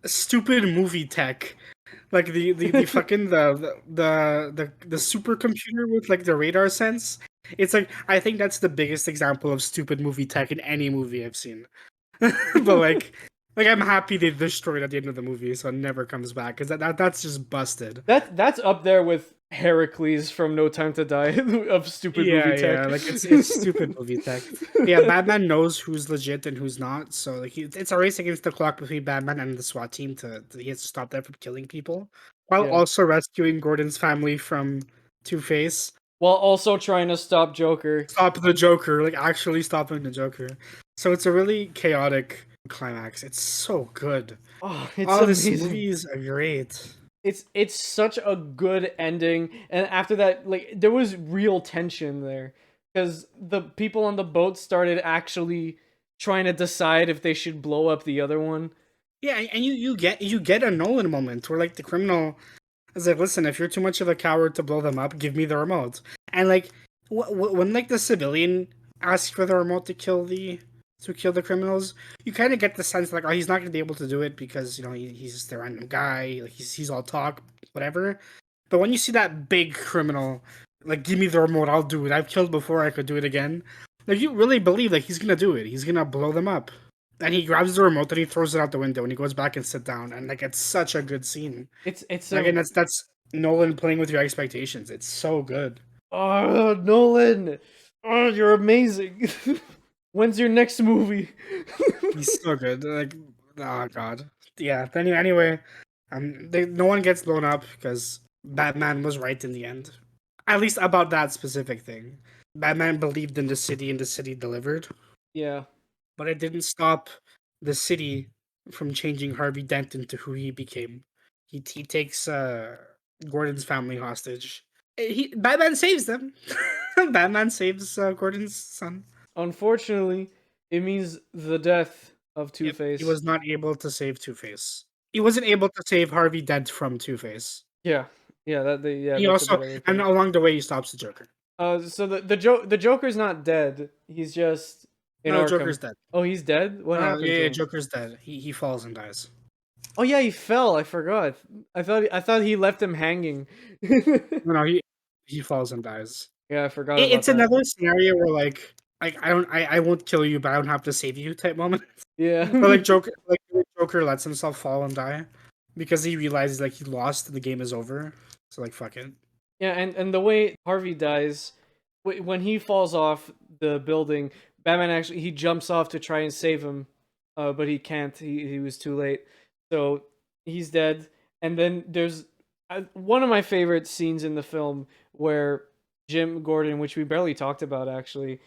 stupid movie tech, like the fucking the supercomputer with like the radar sense. It's like, I think that's the biggest example of stupid movie tech in any movie I've seen. But like I'm happy they destroyed at the end of the movie, so it never comes back, because that's just busted. That's up there with Heracles from No Time to Die of stupid movie tech. Yeah, like it's stupid movie tech. Yeah, Batman knows who's legit and who's not, so like it's a race against the clock between Batman and the SWAT team he has to stop them from killing people, while also rescuing Gordon's family from Two-Face. While also trying to stop Joker. Stop the Joker, like actually stopping the Joker. So it's a really chaotic climax. It's so good. Oh, it's amazing. This movie is great. It's such a good ending, and after that, like there was real tension there, because the people on the boat started actually trying to decide if they should blow up the other one. Yeah, and you get a Nolan moment where like the criminal is like, listen, if you're too much of a coward to blow them up, give me the remote. And like when like the civilian asks for the remote to kill the criminals, you kind of get the sense like, oh, he's not going to be able to do it because, you know, he's just a random guy, like he's all talk, whatever. But when you see that big criminal, like, give me the remote, I'll do it. I've killed before, I could do it again. Like, you really believe like he's going to do it. He's going to blow them up. And he grabs the remote and he throws it out the window and he goes back and sit down, and like it's such a good scene. It's again, that's Nolan playing with your expectations. It's so good. Oh, Nolan! Oh, you're amazing. When's your next movie? He's so good. Like, oh god. Yeah. But anyway, no one gets blown up because Batman was right in the end. At least about that specific thing. Batman believed in the city, and the city delivered. Yeah. But it didn't stop the city from changing Harvey Dent into who he became. He takes Gordon's family hostage. Batman saves them. Batman saves Gordon's son. Unfortunately, it means the death of Yep, he Two-Face. was not able to save Two-Face. He wasn't able to save Harvey Dent from Two-Face. Yeah. Yeah, He that's a also, better way to put and it. along the way, he stops the Joker. So the Joker's not dead. He's just in No, Arkham. Joker's dead. Oh, he's dead? What happened to Yeah, him? Joker's dead. He falls and dies. Oh yeah, he fell. I forgot. I thought he left him hanging. No, he falls and dies. Yeah, I forgot about It's that. another scenario where like I won't kill you, but I don't have to save you type moment. Yeah. But like Joker lets himself fall and die because he realizes like he lost and the game is over. So like fuck it. Yeah, and the way Harvey dies, when he falls off the building, Batman actually he jumps off to try and save him, but he can't. He was too late, so he's dead. And then there's one of my favorite scenes in the film where Jim Gordon, which we barely talked about actually,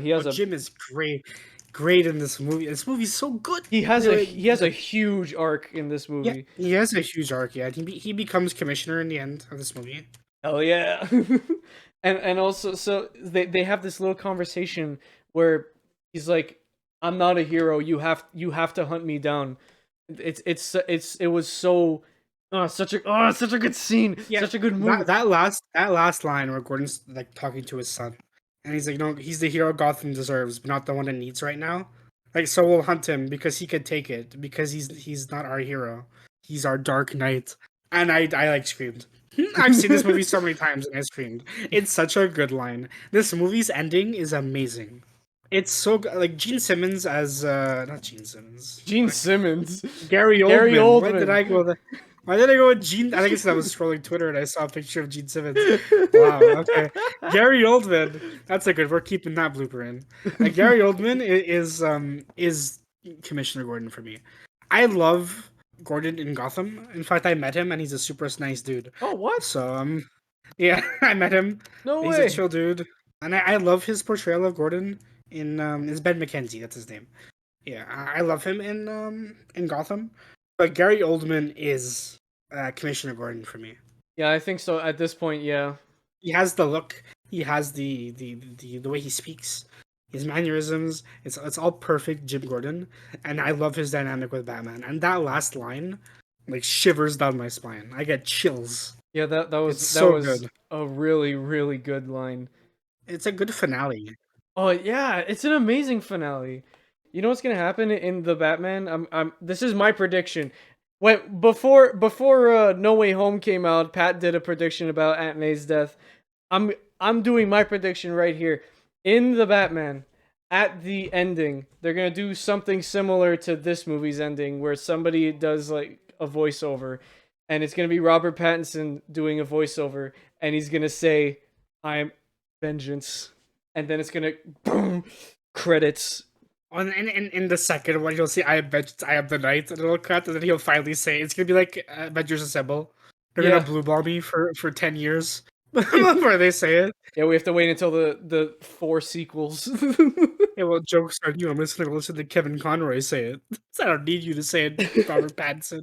he has a Jim is great in this movie. This movie's so good. he has a huge arc in this Yeah, movie. he has a huge arc. Yeah, he becomes commissioner in the end of this movie. Hell yeah. And also so they have this little conversation where he's like, I'm not a hero, you have to hunt me down. It was so such a good scene. Yeah, Such a good movie. that last line where Gordon's like talking to his son, and he's like, "No, he's the hero Gotham deserves, but not the one it needs right now." Like, so we'll hunt him because he could take it because he's not our hero. He's our Dark Knight, and I like screamed. I've seen this movie so many times and I screamed. It's such a good line. This movie's ending is amazing. It's so good. Like Gene Simmons as not Gene Simmons. Gene Simmons. Gary Oldman. Gary Why did Oldman. I go there? Why did I go with Gene? I guess I was scrolling Twitter and I saw a picture of Gene Simmons. Wow. Okay. Gary Oldman. That's a good. We're keeping that blooper in. Gary Oldman is Commissioner Gordon for me. I love Gordon in Gotham. In fact, I met him and he's a super nice dude. Oh, what? So yeah, I met him. No He's way. a chill dude, and I love his portrayal of Gordon in it's Ben McKenzie. That's his name. Yeah, I love him in Gotham. But Gary Oldman is Commissioner Gordon for me. Yeah, I think so at this point, yeah. He has the look. He has the way he speaks, his mannerisms. It's all perfect, Jim Gordon, and I love his dynamic with Batman. And that last line, like shivers down my spine. I get chills. Yeah, that was so good. A really, really good line. It's a good finale. Oh yeah, it's an amazing finale. You know what's gonna happen in the Batman? This is my prediction. Before No Way Home came out, Pat did a prediction about Aunt May's death. I'm doing my prediction right here. In the Batman, at the ending, they're gonna do something similar to this movie's ending, where somebody does like a voiceover, and it's gonna be Robert Pattinson doing a voiceover, and he's gonna say, "I'm vengeance," and then it's gonna boom, credits. In the second one, you'll see I am the knight, and it'll cut, and then he'll finally say it's gonna be like Avengers Assemble. They're gonna blue ball me for 10 years before they say it. Yeah, we have to wait until the 4 sequels. Yeah, well, jokes on you. I'm just gonna listen to Kevin Conroy say it. I don't need you to say it, Robert Pattinson.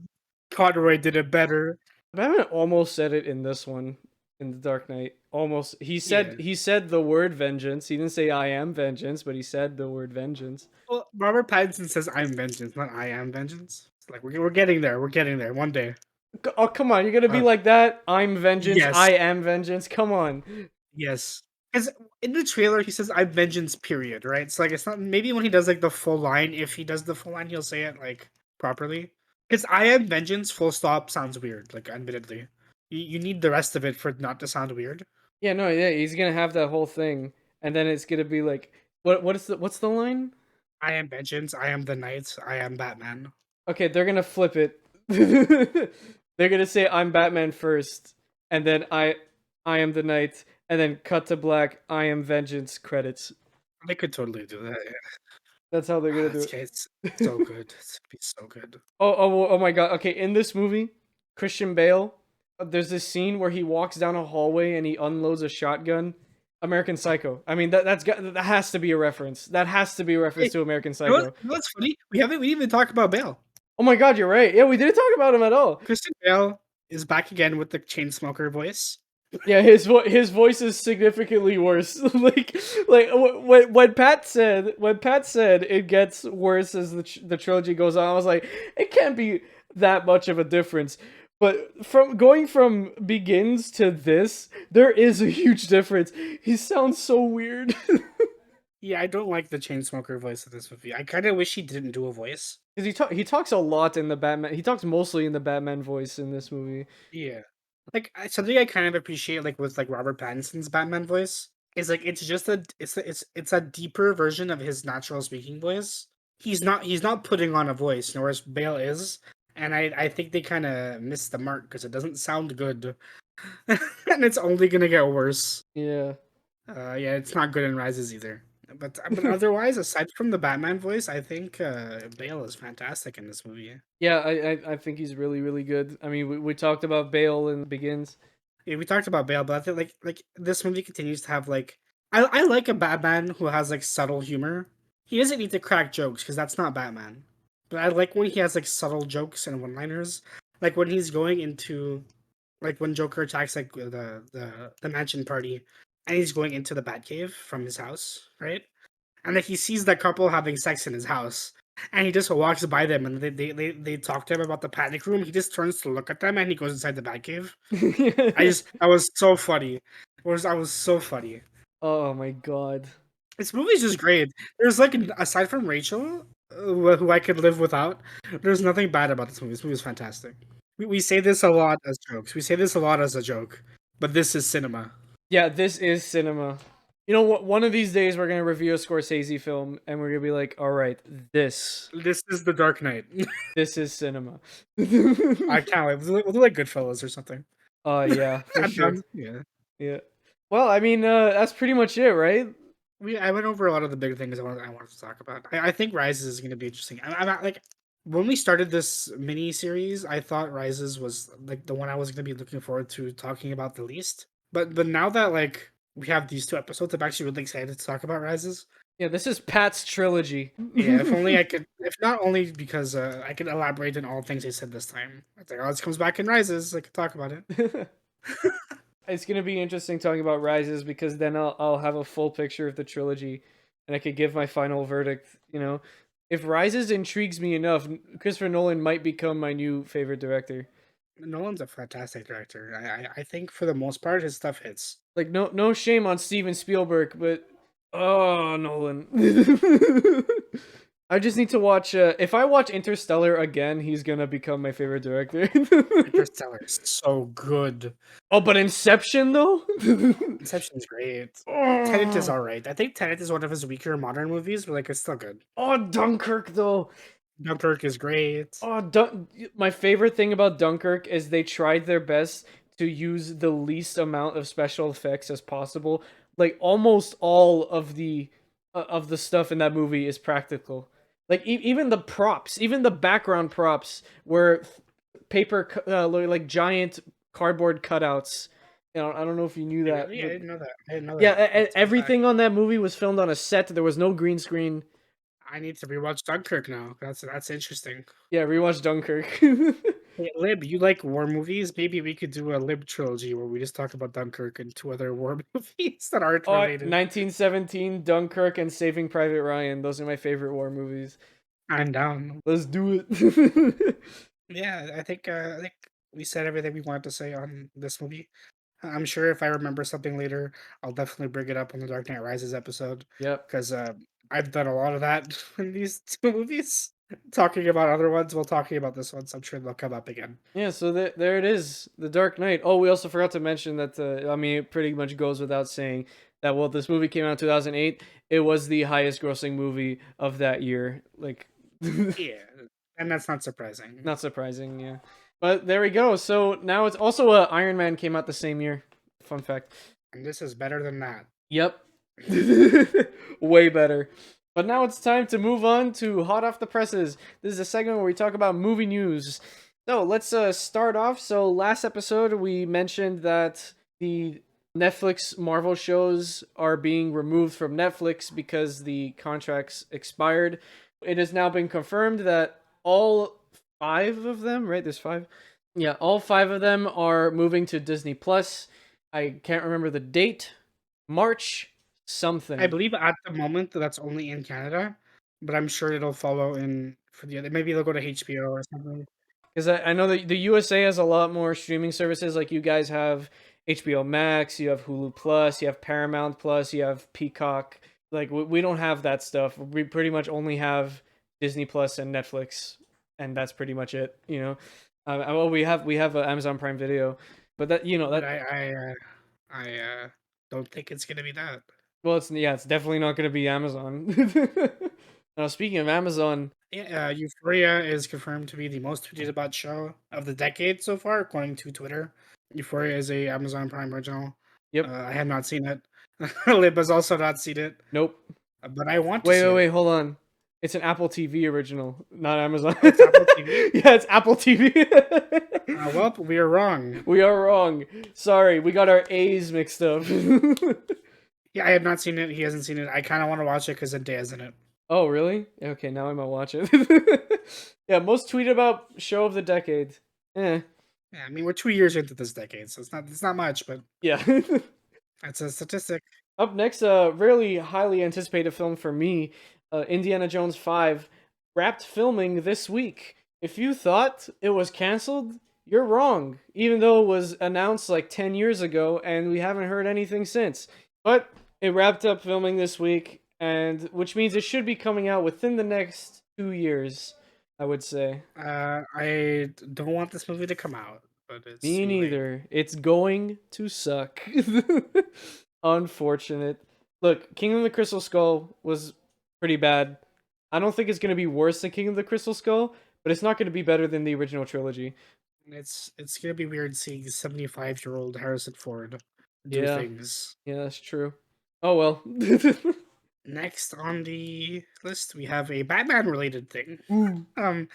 Conroy did it better. Batman almost said it in this one, in The Dark Knight. Almost. He said the word vengeance. He didn't say I am vengeance, but he said the word vengeance. Well, Robert Pattinson says I'm vengeance, not I am vengeance. It's like we're getting there. We're getting there one day. Oh, come on. You're going to be like that? I'm vengeance. Yes. I am vengeance. Come on. Yes. Because in the trailer, he says I'm vengeance, period, right? So, like, it's not... Maybe when he does, like, the full line, if he does the full line, he'll say it, like, properly. Because I am vengeance, full stop, sounds weird, like, admittedly. You need the rest of it for it not to sound weird. Yeah, no, yeah, he's going to have that whole thing. And then it's going to be like... what's the line? I am vengeance, I am the knight, I am Batman. Okay, they're going to flip it. They're going to say I'm Batman first, and then I am the knight, and then cut to black, I am vengeance credits. They could totally do that. Yeah. That's how they're gonna do It's so it. good. It's gonna be so good. Oh my god. Okay, in this movie, Christian Bale, there's this scene where he walks down a hallway and he unloads a shotgun. American Psycho. I mean, that has to be a reference. That has to be a reference Hey, to American Psycho. you know what's funny? We didn't even talk about Bale. Oh my god, you're right. Yeah, we didn't talk about him at all. Christian Bale is back again with the chain smoker voice. Yeah, his voice is significantly worse. When Pat said it gets worse as the trilogy goes on, I was like, it can't be that much of a difference. But from going from Begins to this, there is a huge difference. He sounds so weird. Yeah, I don't like the chain smoker voice of this movie. I kind of wish he didn't do a voice. Because he talks a lot in the Batman. He talks mostly in the Batman voice in this movie. Yeah. Like something I kind of appreciate, like with like Robert Pattinson's Batman voice, is like it's just it's a deeper version of his natural speaking voice. He's not putting on a voice, whereas Bale is, and I think they kind of missed the mark because it doesn't sound good, and it's only gonna get worse. Yeah. Yeah, it's not good in Rises either. But otherwise, aside from the Batman voice, I think Bale is fantastic in this movie. Yeah, I think he's really, really good. I mean, we talked about Bale in Begins. Yeah, we talked about Bale, but I think like this movie continues to have like I like a Batman who has like subtle humor. He doesn't need to crack jokes because that's not Batman. But I like when he has like subtle jokes and one-liners, like when he's going into like when Joker attacks like the mansion party, and he's going into the Batcave from his house, right? And like he sees that couple having sex in his house, and he just walks by them, and they talk to him about the panic room. He just turns to look at them, and he goes inside the Batcave. I was so funny. I was so funny. Oh my god. This movie's just great. There's like aside from Rachel, who I could live without, there's nothing bad about this movie. This movie is fantastic. We say this a lot as jokes. We say this a lot as a joke, but this is cinema. Yeah, this is cinema. You know what? One of these days we're gonna review a Scorsese film, and we're gonna be like, "All right, this Is the Dark Knight. this is cinema." I can't wait. We'll do like Goodfellas or something. Yeah, for I'm sure. done. Yeah. Yeah. Well, I mean, that's pretty much it, right? I went over a lot of the big things I wanted to talk about. I think Rises is going to be interesting. I'm not, like when we started this mini series, I thought Rises was like the one I was going to be looking forward to talking about the least. But now that like we have these two episodes, I'm actually really excited to talk about Rises. Yeah, this is Pat's trilogy. Yeah, if only I could. If not only because I could elaborate on all things I said this time. It's like, oh, this comes back in Rises. I could talk about it. It's gonna be interesting talking about Rises because then I'll have a full picture of the trilogy, and I could give my final verdict. You know, if Rises intrigues me enough, Christopher Nolan might become my new favorite director. Nolan's a fantastic director. I think for the most part, his stuff hits. Like no shame on Steven Spielberg, but oh Nolan. I just need to watch. If I watch Interstellar again, he's gonna become my favorite director. Interstellar is so good. Oh, but Inception though. Inception's great. Tenet is alright. I think Tenet is one of his weaker modern movies, but like it's still good. Oh, Dunkirk though. Dunkirk is great. Oh, my favorite thing about Dunkirk is they tried their best to use the least amount of special effects as possible. Like almost all of the stuff in that movie is practical. Like even the props, even the background props were like giant cardboard cutouts. You know, I don't know if you knew that. Yeah, I didn't know that. I didn't know Yeah, that. everything on that movie was filmed on a set. There was no green screen. I need to rewatch Dunkirk now. That's interesting. Yeah, rewatch Dunkirk. Hey, Lib, you like war movies? Maybe we could do a Lib trilogy where we just talk about Dunkirk and two other war movies that aren't related. 1917, Dunkirk, and Saving Private Ryan. Those are my favorite war movies. I'm down. Let's do it. Yeah, I think we said everything we wanted to say on this movie. I'm sure if I remember something later, I'll definitely bring it up on the Dark Knight Rises episode Yep. because I've done a lot of that in these two movies. Talking about other ones while talking about this one, so I'm sure they'll come up again. Yeah, so there it is, The Dark Knight. Oh, we also forgot to mention that, I mean, it pretty much goes without saying that, well, this movie came out in 2008. It was the highest grossing movie of that year. Like, Yeah, and that's not surprising. not surprising, yeah. But there we go. So now it's also Iron Man came out the same year. Fun fact. And this is better than that. Yep. Way better. But now it's time to move on to Hot Off the Presses. This is a segment where we talk about movie news. So let's start off. So last episode we mentioned that the Netflix Marvel shows are being removed from Netflix because the contracts expired. It has now been confirmed that all 5 of them, right? There's 5. Yeah, all 5 of them are moving to Disney Plus. I can't remember the date. March something. I believe at the moment that's only in Canada, but I'm sure it'll follow in for the other. Maybe they'll go to HBO or something. Because I know that the USA has a lot more streaming services. Like you guys have HBO Max, you have Hulu Plus, you have Paramount Plus, you have Peacock. Like we don't have that stuff. We pretty much only have Disney Plus and Netflix, and that's pretty much it. You know, well we have Amazon Prime Video, but that But that I don't think it's gonna be that. well it's definitely not going to be Amazon. Now speaking of Amazon, Yeah, Euphoria is confirmed to be the most tweeted about show of the decade so far, according to Twitter. Euphoria is a Amazon Prime original. yep, I have not seen it. Lib has also not seen it, nope. but I want to see Wait, it. hold on. It's an Apple TV original, not Amazon. It's Apple TV? Yeah, it's Apple TV. Well, we are wrong. We are wrong. Sorry, we got our A's mixed up. Yeah, I have not seen it. He hasn't seen it. I kind of want to watch it because Zendaya's in it. Oh, really? Okay, now I might watch it. Yeah, most tweeted about show of the decade. Eh. Yeah, I mean we're 2 years into this decade, so it's not much, but Yeah. that's a statistic. Up next, a really highly anticipated film for me, Indiana Jones 5, wrapped filming this week. If you thought it was canceled, you're wrong, even though it was announced like 10 years ago and we haven't heard anything since. But it wrapped up filming this week, and which means it should be coming out within the next 2 years, I would say. I don't want this movie to come out, but it's Me too late. neither. It's going to suck. Unfortunate. Look, Kingdom of the Crystal Skull was pretty bad. I don't think it's going to be worse than Kingdom of the Crystal Skull, but it's not going to be better than the original trilogy. It's gonna be weird seeing 75-year-old Harrison Ford do Yeah. things. Yeah, that's true. Oh well. Next on the list, we have a Batman-related thing. Ooh.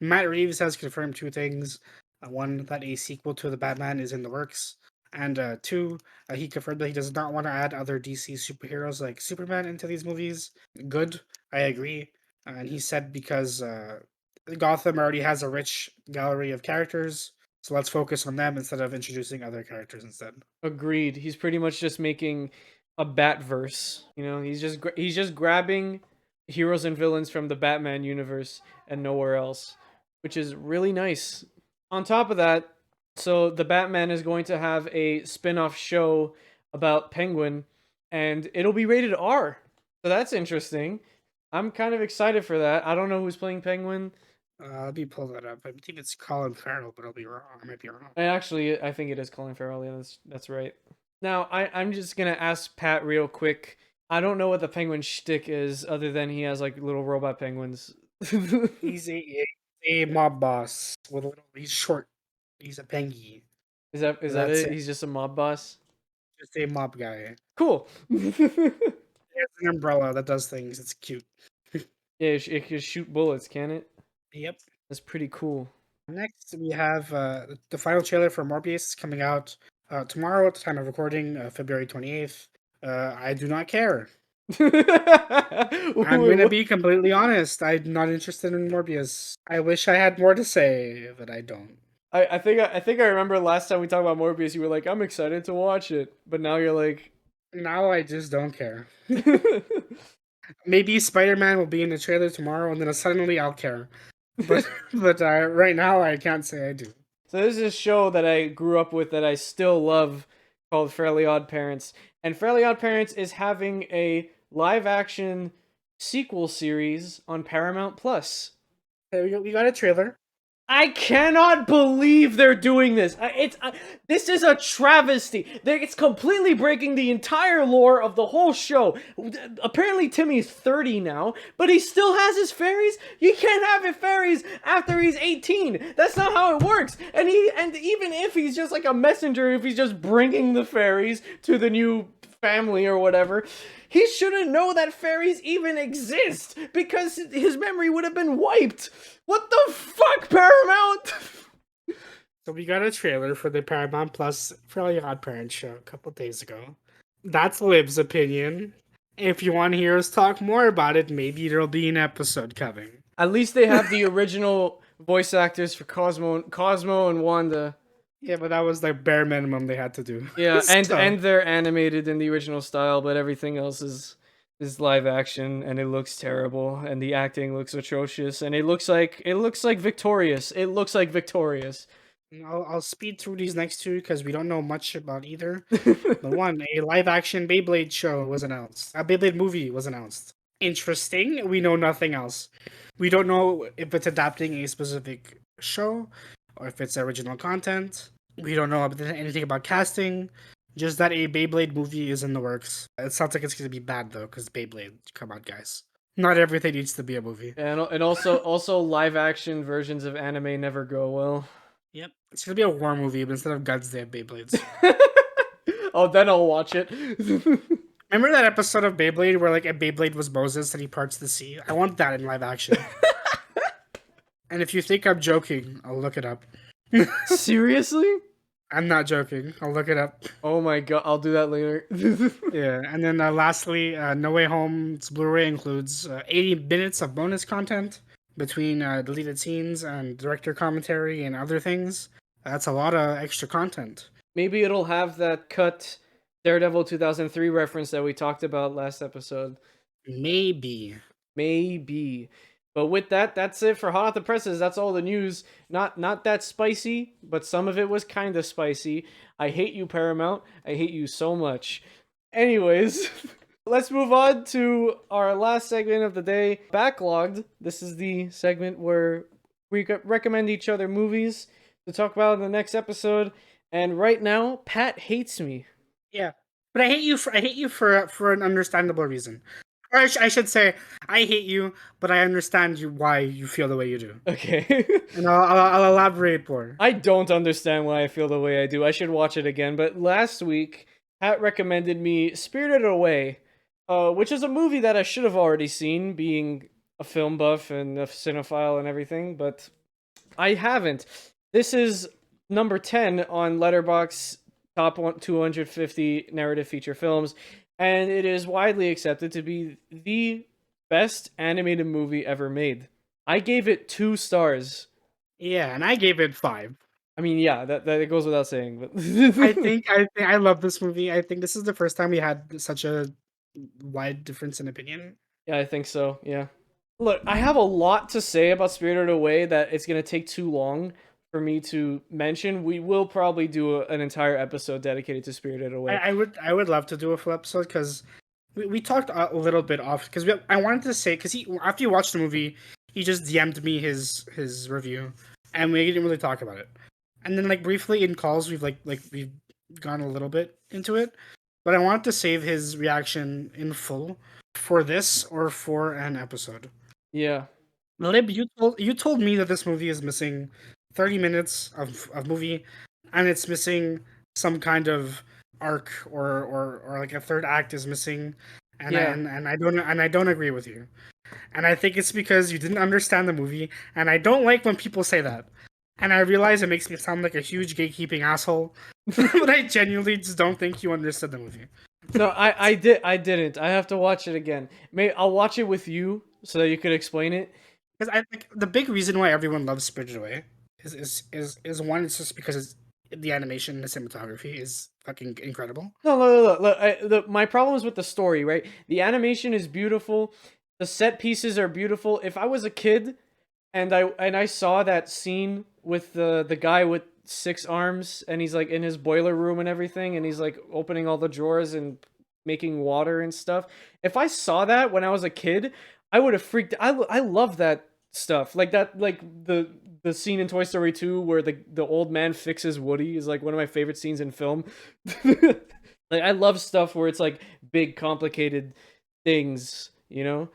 Matt Reeves has confirmed 2 things. One, that a sequel to the Batman is in the works, and 2, he confirmed that he does not want to add other DC superheroes like Superman into these movies. Good, I agree. And he said because Gotham already has a rich gallery of characters, so let's focus on them instead of introducing other characters instead. Agreed. He's pretty much just making a Batverse. You know, he's just grabbing heroes and villains from the Batman universe and nowhere else, which is really nice. On top of that, so the Batman is going to have a spin-off show about Penguin, and it'll be rated R. So that's interesting. I'm kind of excited for that. I don't know who's playing Penguin. Let me pull that up. I think it's Colin Farrell, but I'll be wrong. I might be wrong. I think it is Colin Farrell. Yeah, that's right. Now, I'm just gonna ask Pat real quick. I don't know what the Penguin shtick is, other than he has like little robot penguins. He's a mob boss with a little. He's short. He's a pengy. Is that That's it? it. He's just a mob boss. Just a mob guy. Cool. He has an umbrella that does things. It's cute. Yeah, it can shoot bullets, can it? Yep. That's pretty cool. Next, we have the final trailer for Morbius is coming out tomorrow at the time of recording, February 28th. I do not care. I'm going to be completely honest. I'm not interested in Morbius. I wish I had more to say, but I don't. I think I remember last time we talked about Morbius, you were like, I'm excited to watch it. But now you're like, Now I just don't care. Maybe Spider-Man will be in the trailer tomorrow, and then suddenly I'll care. But right now I can't say I do. So this is a show that I grew up with that I still love called Fairly Odd Parents. And Fairly Odd Parents is having a live action sequel series on Paramount Plus. Okay, we got a trailer. I cannot believe they're doing this. This is a travesty. It's completely breaking the entire lore of the whole show. Apparently Timmy's 30 now, but he still has his fairies. You can't have his fairies after he's 18. That's not how it works. And even if he's just like a messenger, if he's just bringing the fairies to the new family or whatever, he shouldn't know that fairies even exist because his memory would have been wiped. What the fuck, Paramount? So we got a trailer for the Paramount Plus Fairly Odd Parents show a couple days ago. That's Lib's opinion. If you want to hear us talk more about it, maybe there'll be an episode coming. At least they have the original voice actors for Cosmo and Wanda. Yeah, but that was like bare minimum they had to do. Yeah, So- and they're animated in the original style, but everything else is live action, and it looks terrible, and the acting looks atrocious, and it looks like Victorious. It looks like Victorious. I'll speed through these next two because we don't know much about either. But one, a live action Beyblade show was announced. A Beyblade movie was announced. Interesting. We know nothing else. We don't know if it's adapting a specific show or if it's original content. We don't know anything about casting. Just that a Beyblade movie is in the works. It sounds like it's going to be bad though, because Beyblade. Come on, guys. Not everything needs to be a movie. And also live action versions of anime never go well. Yep. It's going to be a war movie, but instead of guns, they have Beyblades. Oh, then I'll watch it. Remember that episode of Beyblade where like a Beyblade was Moses and he parts the sea? I want that in live action. And if you think I'm joking, I'll look it up. Seriously? I'm not joking. I'll look it up. Oh my god, I'll do that later. Yeah, and then lastly, No Way Home's Blu-ray includes 80 minutes of bonus content between deleted scenes and director commentary and other things. That's a lot of extra content. Maybe it'll have that cut Daredevil 2003 reference that we talked about last episode. Maybe. But with that, that's it for Hot Off the Presses. That's all the news. Not that spicy, but some of it was kind of spicy. I hate you, Paramount. I hate you so much. Anyways, let's move on to our last segment of the day, Backlogged. This is the segment where we recommend each other movies to talk about in the next episode. And right now, Pat hates me. Yeah, but I hate you for an understandable reason. Or I should say, I hate you, but I understand why you feel the way you do. Okay. And I'll elaborate more. I don't understand why I feel the way I do. I should watch it again. But last week, Pat recommended me Spirited Away, which is a movie that I should have already seen, being a film buff and a cinephile and everything, but I haven't. This is number 10 on Letterboxd top 250 narrative feature films, and it is widely accepted to be the best animated movie ever made. I gave it 2 stars. Yeah, and I gave it 5. I mean, yeah, that goes without saying, but I love this movie. I think this is the first time we had such a wide difference in opinion. Yeah, I think so. Yeah. Look, I have a lot to say about Spirited Away that it's going to take too long for me to mention. We will probably do an entire episode dedicated to Spirited Away. I would love to do a full episode because we talked a little bit off because I wanted to say because after you watched the movie he just DM'd me his review and we didn't really talk about it, and then like briefly in calls we've we've gone a little bit into it, but I wanted to save his reaction in full for this or for an episode. Yeah. Lib, you told me that this movie is missing 30 minutes of movie, and it's missing some kind of arc or like a third act is missing, and I don't agree with you, and I think it's because you didn't understand the movie, and I don't like when people say that, and I realize it makes me sound like a huge gatekeeping asshole, but I genuinely just don't think you understood the movie. No, I didn't. I have to watch it again. I'll watch it with you so that you could explain it. Because I think the big reason why everyone loves Spirited Away is one, it's just because the animation and the cinematography is fucking incredible. No, look, my problem is with the story, right? The animation is beautiful. The set pieces are beautiful. If I was a kid and I saw that scene with the guy with 6 arms and he's like in his boiler room and everything and he's like opening all the drawers and making water and stuff. If I saw that when I was a kid, I would have freaked. I love that stuff. Like that, like the scene in Toy Story 2 where the old man fixes Woody is like one of my favorite scenes in film. Like I love stuff where it's like big complicated things, you know?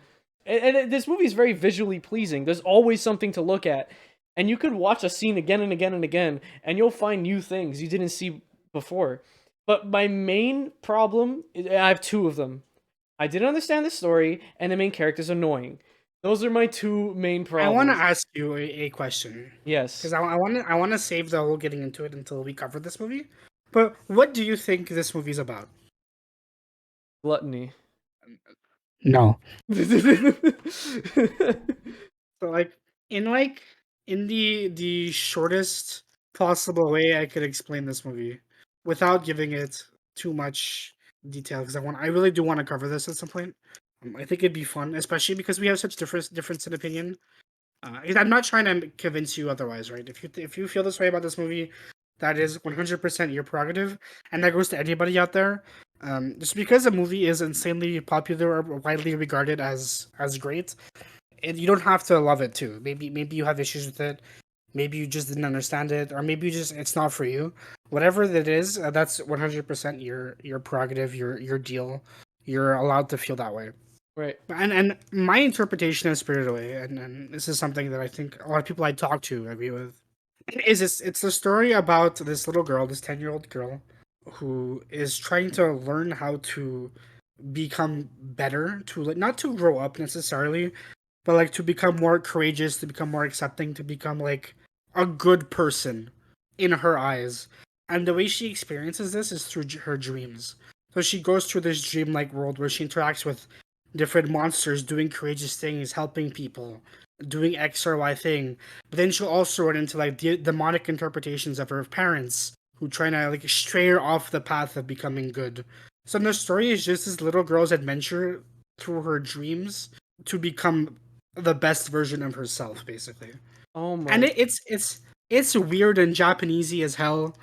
And this movie is very visually pleasing. There's always something to look at. And you could watch a scene again and again and again, and you'll find new things you didn't see before. But my main problem, I have two of them. I didn't understand the story, and the main character's annoying. Those are my two main I want to problems. ask you a question because Yes, I want to save the whole getting into it until we cover this movie. But what do you think this movie's about? gluttony. No. Okay. So like in the shortest possible way I could explain this movie without giving it too much detail because I really do want to cover this at some point. I think it'd be fun, especially because we have such difference in opinion. I'm not trying to convince you otherwise, right? If you feel this way about this movie, that is 100% your prerogative, and that goes to anybody out there. Just because a movie is insanely popular or widely regarded as great, and you don't have to love it too. Maybe you have issues with it. Maybe you just didn't understand it, or maybe you just it's not for you. Whatever that is, that's 100% your prerogative, your deal. You're allowed to feel that way. Right. And my interpretation of Spirited Away, and this is something that I think a lot of people I talk to agree with, is it's the story about this little girl, this 10-year-old girl, who is trying to learn how to become better, to like not to grow up necessarily, but like to become more courageous, to become more accepting, to become like a good person in her eyes. And the way she experiences this is through her dreams. So she goes through this dreamlike world where she interacts with different monsters, doing courageous things, helping people, doing X or Y thing. But then she'll also run into like demonic interpretations of her parents who trying to like stray her off the path of becoming good. So the story is just this little girl's adventure through her dreams to become the best version of herself, basically. Oh And my. it's weird and Japanesey as hell.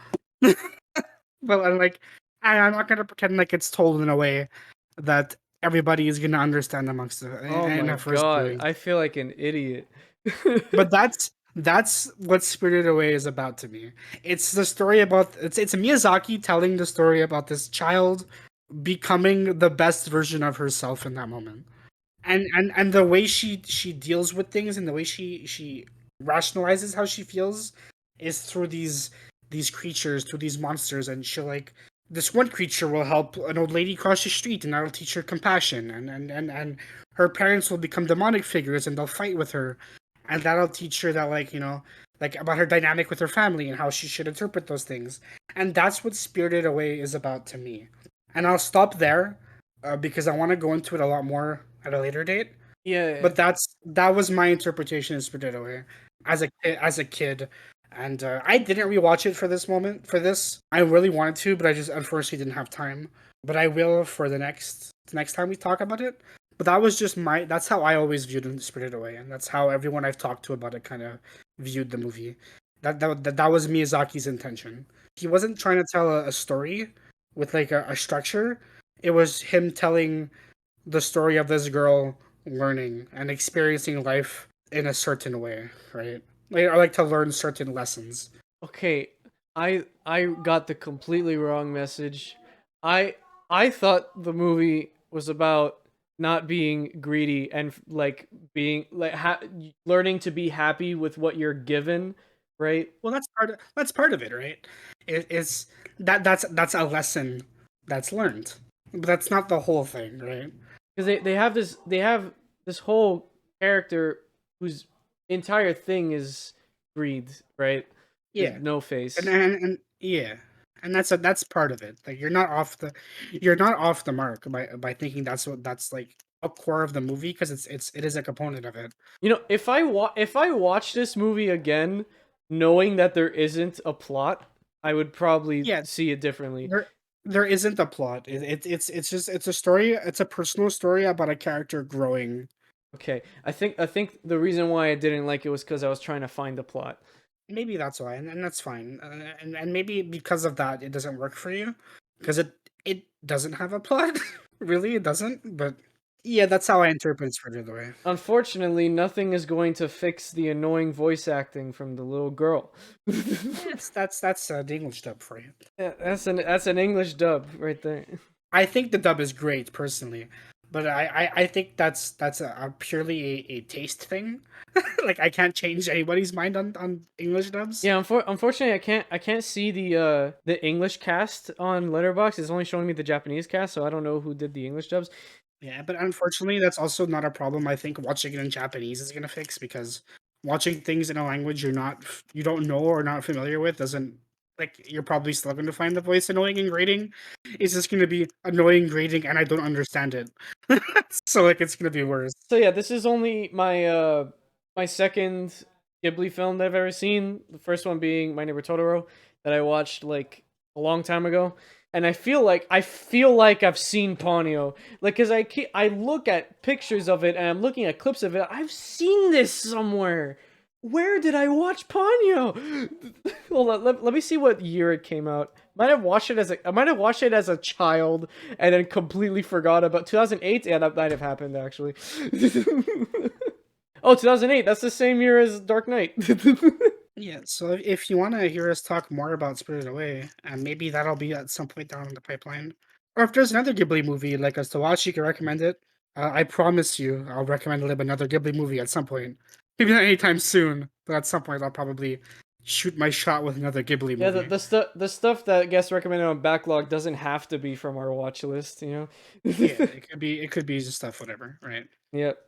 But I'm not gonna pretend like it's told in a way that everybody is gonna understand amongst the Oh in my a first god. viewing. I feel like an idiot. But that's what Spirited Away is about to me. It's the story about it's Miyazaki telling the story about this child becoming the best version of herself in that moment. And the way she deals with things and the way she rationalizes how she feels is through these creatures, through these monsters, and she'll like this one creature will help an old lady cross the street and that'll teach her compassion and her parents will become demonic figures and they'll fight with her and that'll teach her that like about her dynamic with her family and how she should interpret those things. And that's what Spirited Away is about to me. And I'll stop there because I want to go into it a lot more at a later date. Yeah. But that was my interpretation of Spirited Away as a kid, and I didn't rewatch it for this moment. For this, I really wanted to, but I just unfortunately didn't have time. But I will for the next time we talk about it. But that was just my that's how I always viewed Spirited Away, and that's how everyone I've talked to about it kind of viewed the movie. That was Miyazaki's intention. He wasn't trying to tell a story with like a structure. It was him telling the story of this girl learning and experiencing life in a certain way, right? Like I like to learn certain lessons. Okay. I got the completely wrong message. I I thought the movie was about not being greedy and like being like learning to be happy with what you're given, right? Well, that's part of it, right? It's that's a lesson that's learned, but that's not the whole thing, right? Because they have this whole character whose entire thing is greed, right? Is Yeah, no and face. and yeah, and that's part of it. Like you're not off the mark by thinking that's like a core of the movie because it is a component of it. You know, if I watch this movie again, knowing that there isn't a plot, I would probably Yeah, see it differently. there isn't a plot. It's just it's a story. It's a personal story about a character growing. Okay, I think the reason why I didn't like it was because I was trying to find the plot. Maybe that's why, and that's fine. And maybe because of that, it doesn't work for you because it doesn't have a plot. Really, it doesn't. But yeah, that's how I interpret it for the way. Unfortunately, nothing is going to fix the annoying voice acting from the little girl. That's the English dub for you. Yeah, that's an English dub right there. I think the dub is great personally, but I think that's a purely a taste thing. Like I can't change anybody's mind on English dubs. Yeah, unfortunately, I can't see the English cast on Letterboxd. It's only showing me the Japanese cast, so I don't know who did the English dubs. Yeah, but unfortunately, that's also not a problem. I think watching it in Japanese is gonna fix, because watching things in a language you don't know or not familiar with doesn't, like, you're probably still going to find the voice annoying and grating. It's just gonna be annoying, grating, and I don't understand it. So like it's gonna be worse. So yeah, this is only my second Ghibli film that I've ever seen. The first one being My Neighbor Totoro that I watched like a long time ago. And I feel like I've seen Ponyo. Like cuz I look at pictures of it and I'm looking at clips of it. I've seen this somewhere. Where did I watch Ponyo? Hold on, let me see what year it came out. I might have watched it as a child and then completely forgot about 2008. Yeah, that might have happened actually. Oh, 2008. That's the same year as Dark Knight. Yeah, so if you want to hear us talk more about Spirited Away, and maybe that'll be at some point down in the pipeline, or if there's another Ghibli movie you'd like us to watch, you can recommend it. I promise you, I'll recommend another Ghibli movie at some point. Maybe not anytime soon, but at some point I'll probably shoot my shot with another Ghibli Yeah, movie. the stuff that gets recommended on backlog doesn't have to be from our watch list, you know. Yeah, it could be just stuff, whatever, right? Yep.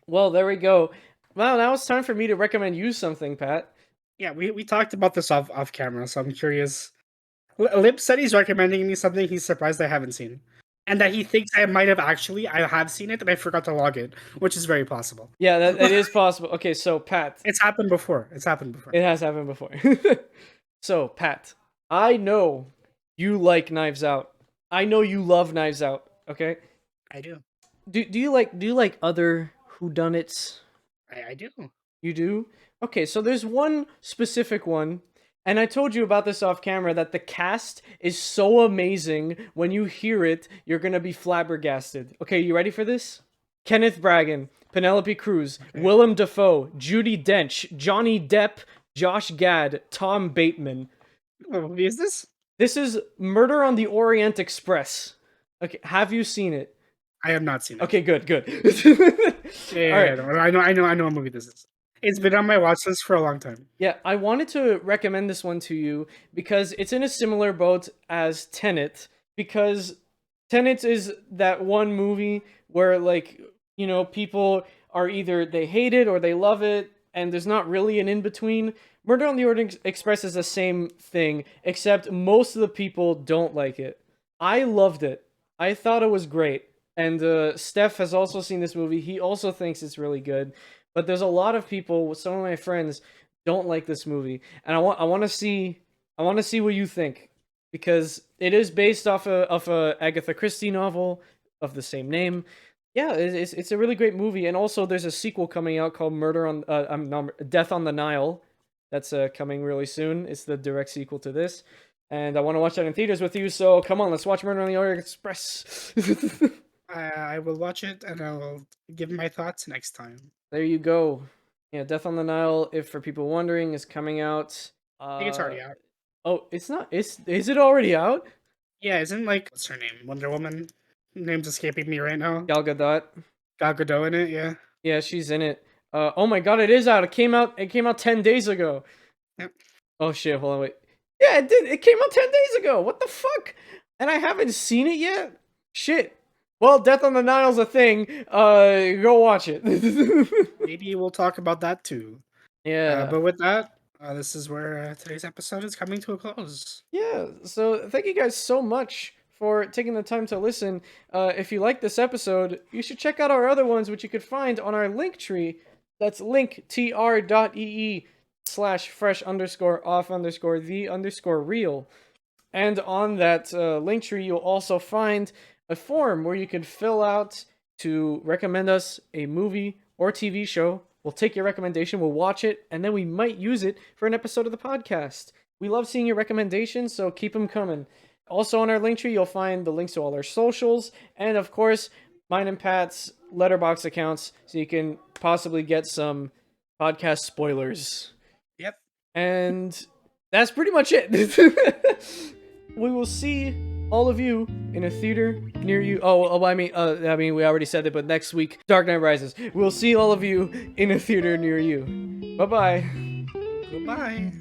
Well, there we go. Well, now it's time for me to recommend you something, Pat. Yeah, we talked about this off camera, so I'm curious. Lip said he's recommending me something he's surprised I haven't seen, and that he thinks I have seen it and I forgot to log it, which is very possible. Yeah, that it is possible. Okay, so Pat, It's happened before. It's happened before. it has happened before. So, Pat, I know you like Knives Out. I know you love Knives Out, okay? I do. Do you like other whodunits? I do. You do? Okay, so there's one specific one, and I told you about this off camera that the cast is so amazing. When you hear it, you're gonna be flabbergasted. Okay, you ready for this? Kenneth Bragan, Penelope Cruz, Okay. Willem Dafoe, Judi Dench, Johnny Depp, Josh Gad, Tom Bateman. What movie is this? This is Murder on the Orient Express. Okay, have you seen it? I have not seen it. Okay, good, good. Yeah, All right. I know what movie this is. It's been on my watch list for a long time. Yeah, I wanted to recommend this one to you because it's in a similar boat as Tenet. Because Tenet is that one movie where, like, people are either they hate it or they love it, and there's not really an in between. Murder on the Orient Express is the same thing, except most of the people don't like it. I loved it. I thought it was great. And Steph has also seen this movie. He also thinks it's really good. But there's a lot of people, some of my friends, don't like this movie, and I want to see what you think, because it is based off a Agatha Christie novel of the same name. Yeah, it's a really great movie, and also there's a sequel coming out called Death on the Nile, that's coming really soon. It's the direct sequel to this, and I want to watch that in theaters with you. So come on, let's watch Murder on the Orient Express. I will watch it and I will give my thoughts next time. There you go. Yeah, Death on the Nile, if for people wondering, is coming out. I think it's already out. Oh, it's not. Is it already out? Yeah, isn't, like, what's her name? Wonder Woman? Name's escaping me right now. Gal Gadot. Gal Gadot in it, yeah. Yeah, she's in it. Oh my God, it is out. It came out. It came out 10 days ago. Yep. Oh shit! Hold on, wait. Yeah, it did. It came out 10 days ago. What the fuck? And I haven't seen it yet. Shit. Well, Death on the Nile's a thing. Go watch it. Maybe we'll talk about that too. Yeah. But with that, this is where today's episode is coming to a close. Yeah, so thank you guys so much for taking the time to listen. If you like this episode, you should check out our other ones, which you could find on our link tree. That's linktr.ee/fresh_off_the_real. And on that link tree, you'll also find a form where you can fill out to recommend us a movie or TV show. We'll take your recommendation, we'll watch it, and then we might use it for an episode of the podcast. We love seeing your recommendations, so keep them coming. Also on our link tree, you'll find the links to all our socials, and of course, mine and Pat's Letterboxd accounts, so you can possibly get some podcast spoilers. Yep. And that's pretty much it. We will see all of you in a theater near you. I mean, we already said it, but next week, Dark Knight Rises. We'll see all of you in a theater near you. Bye-bye. Goodbye.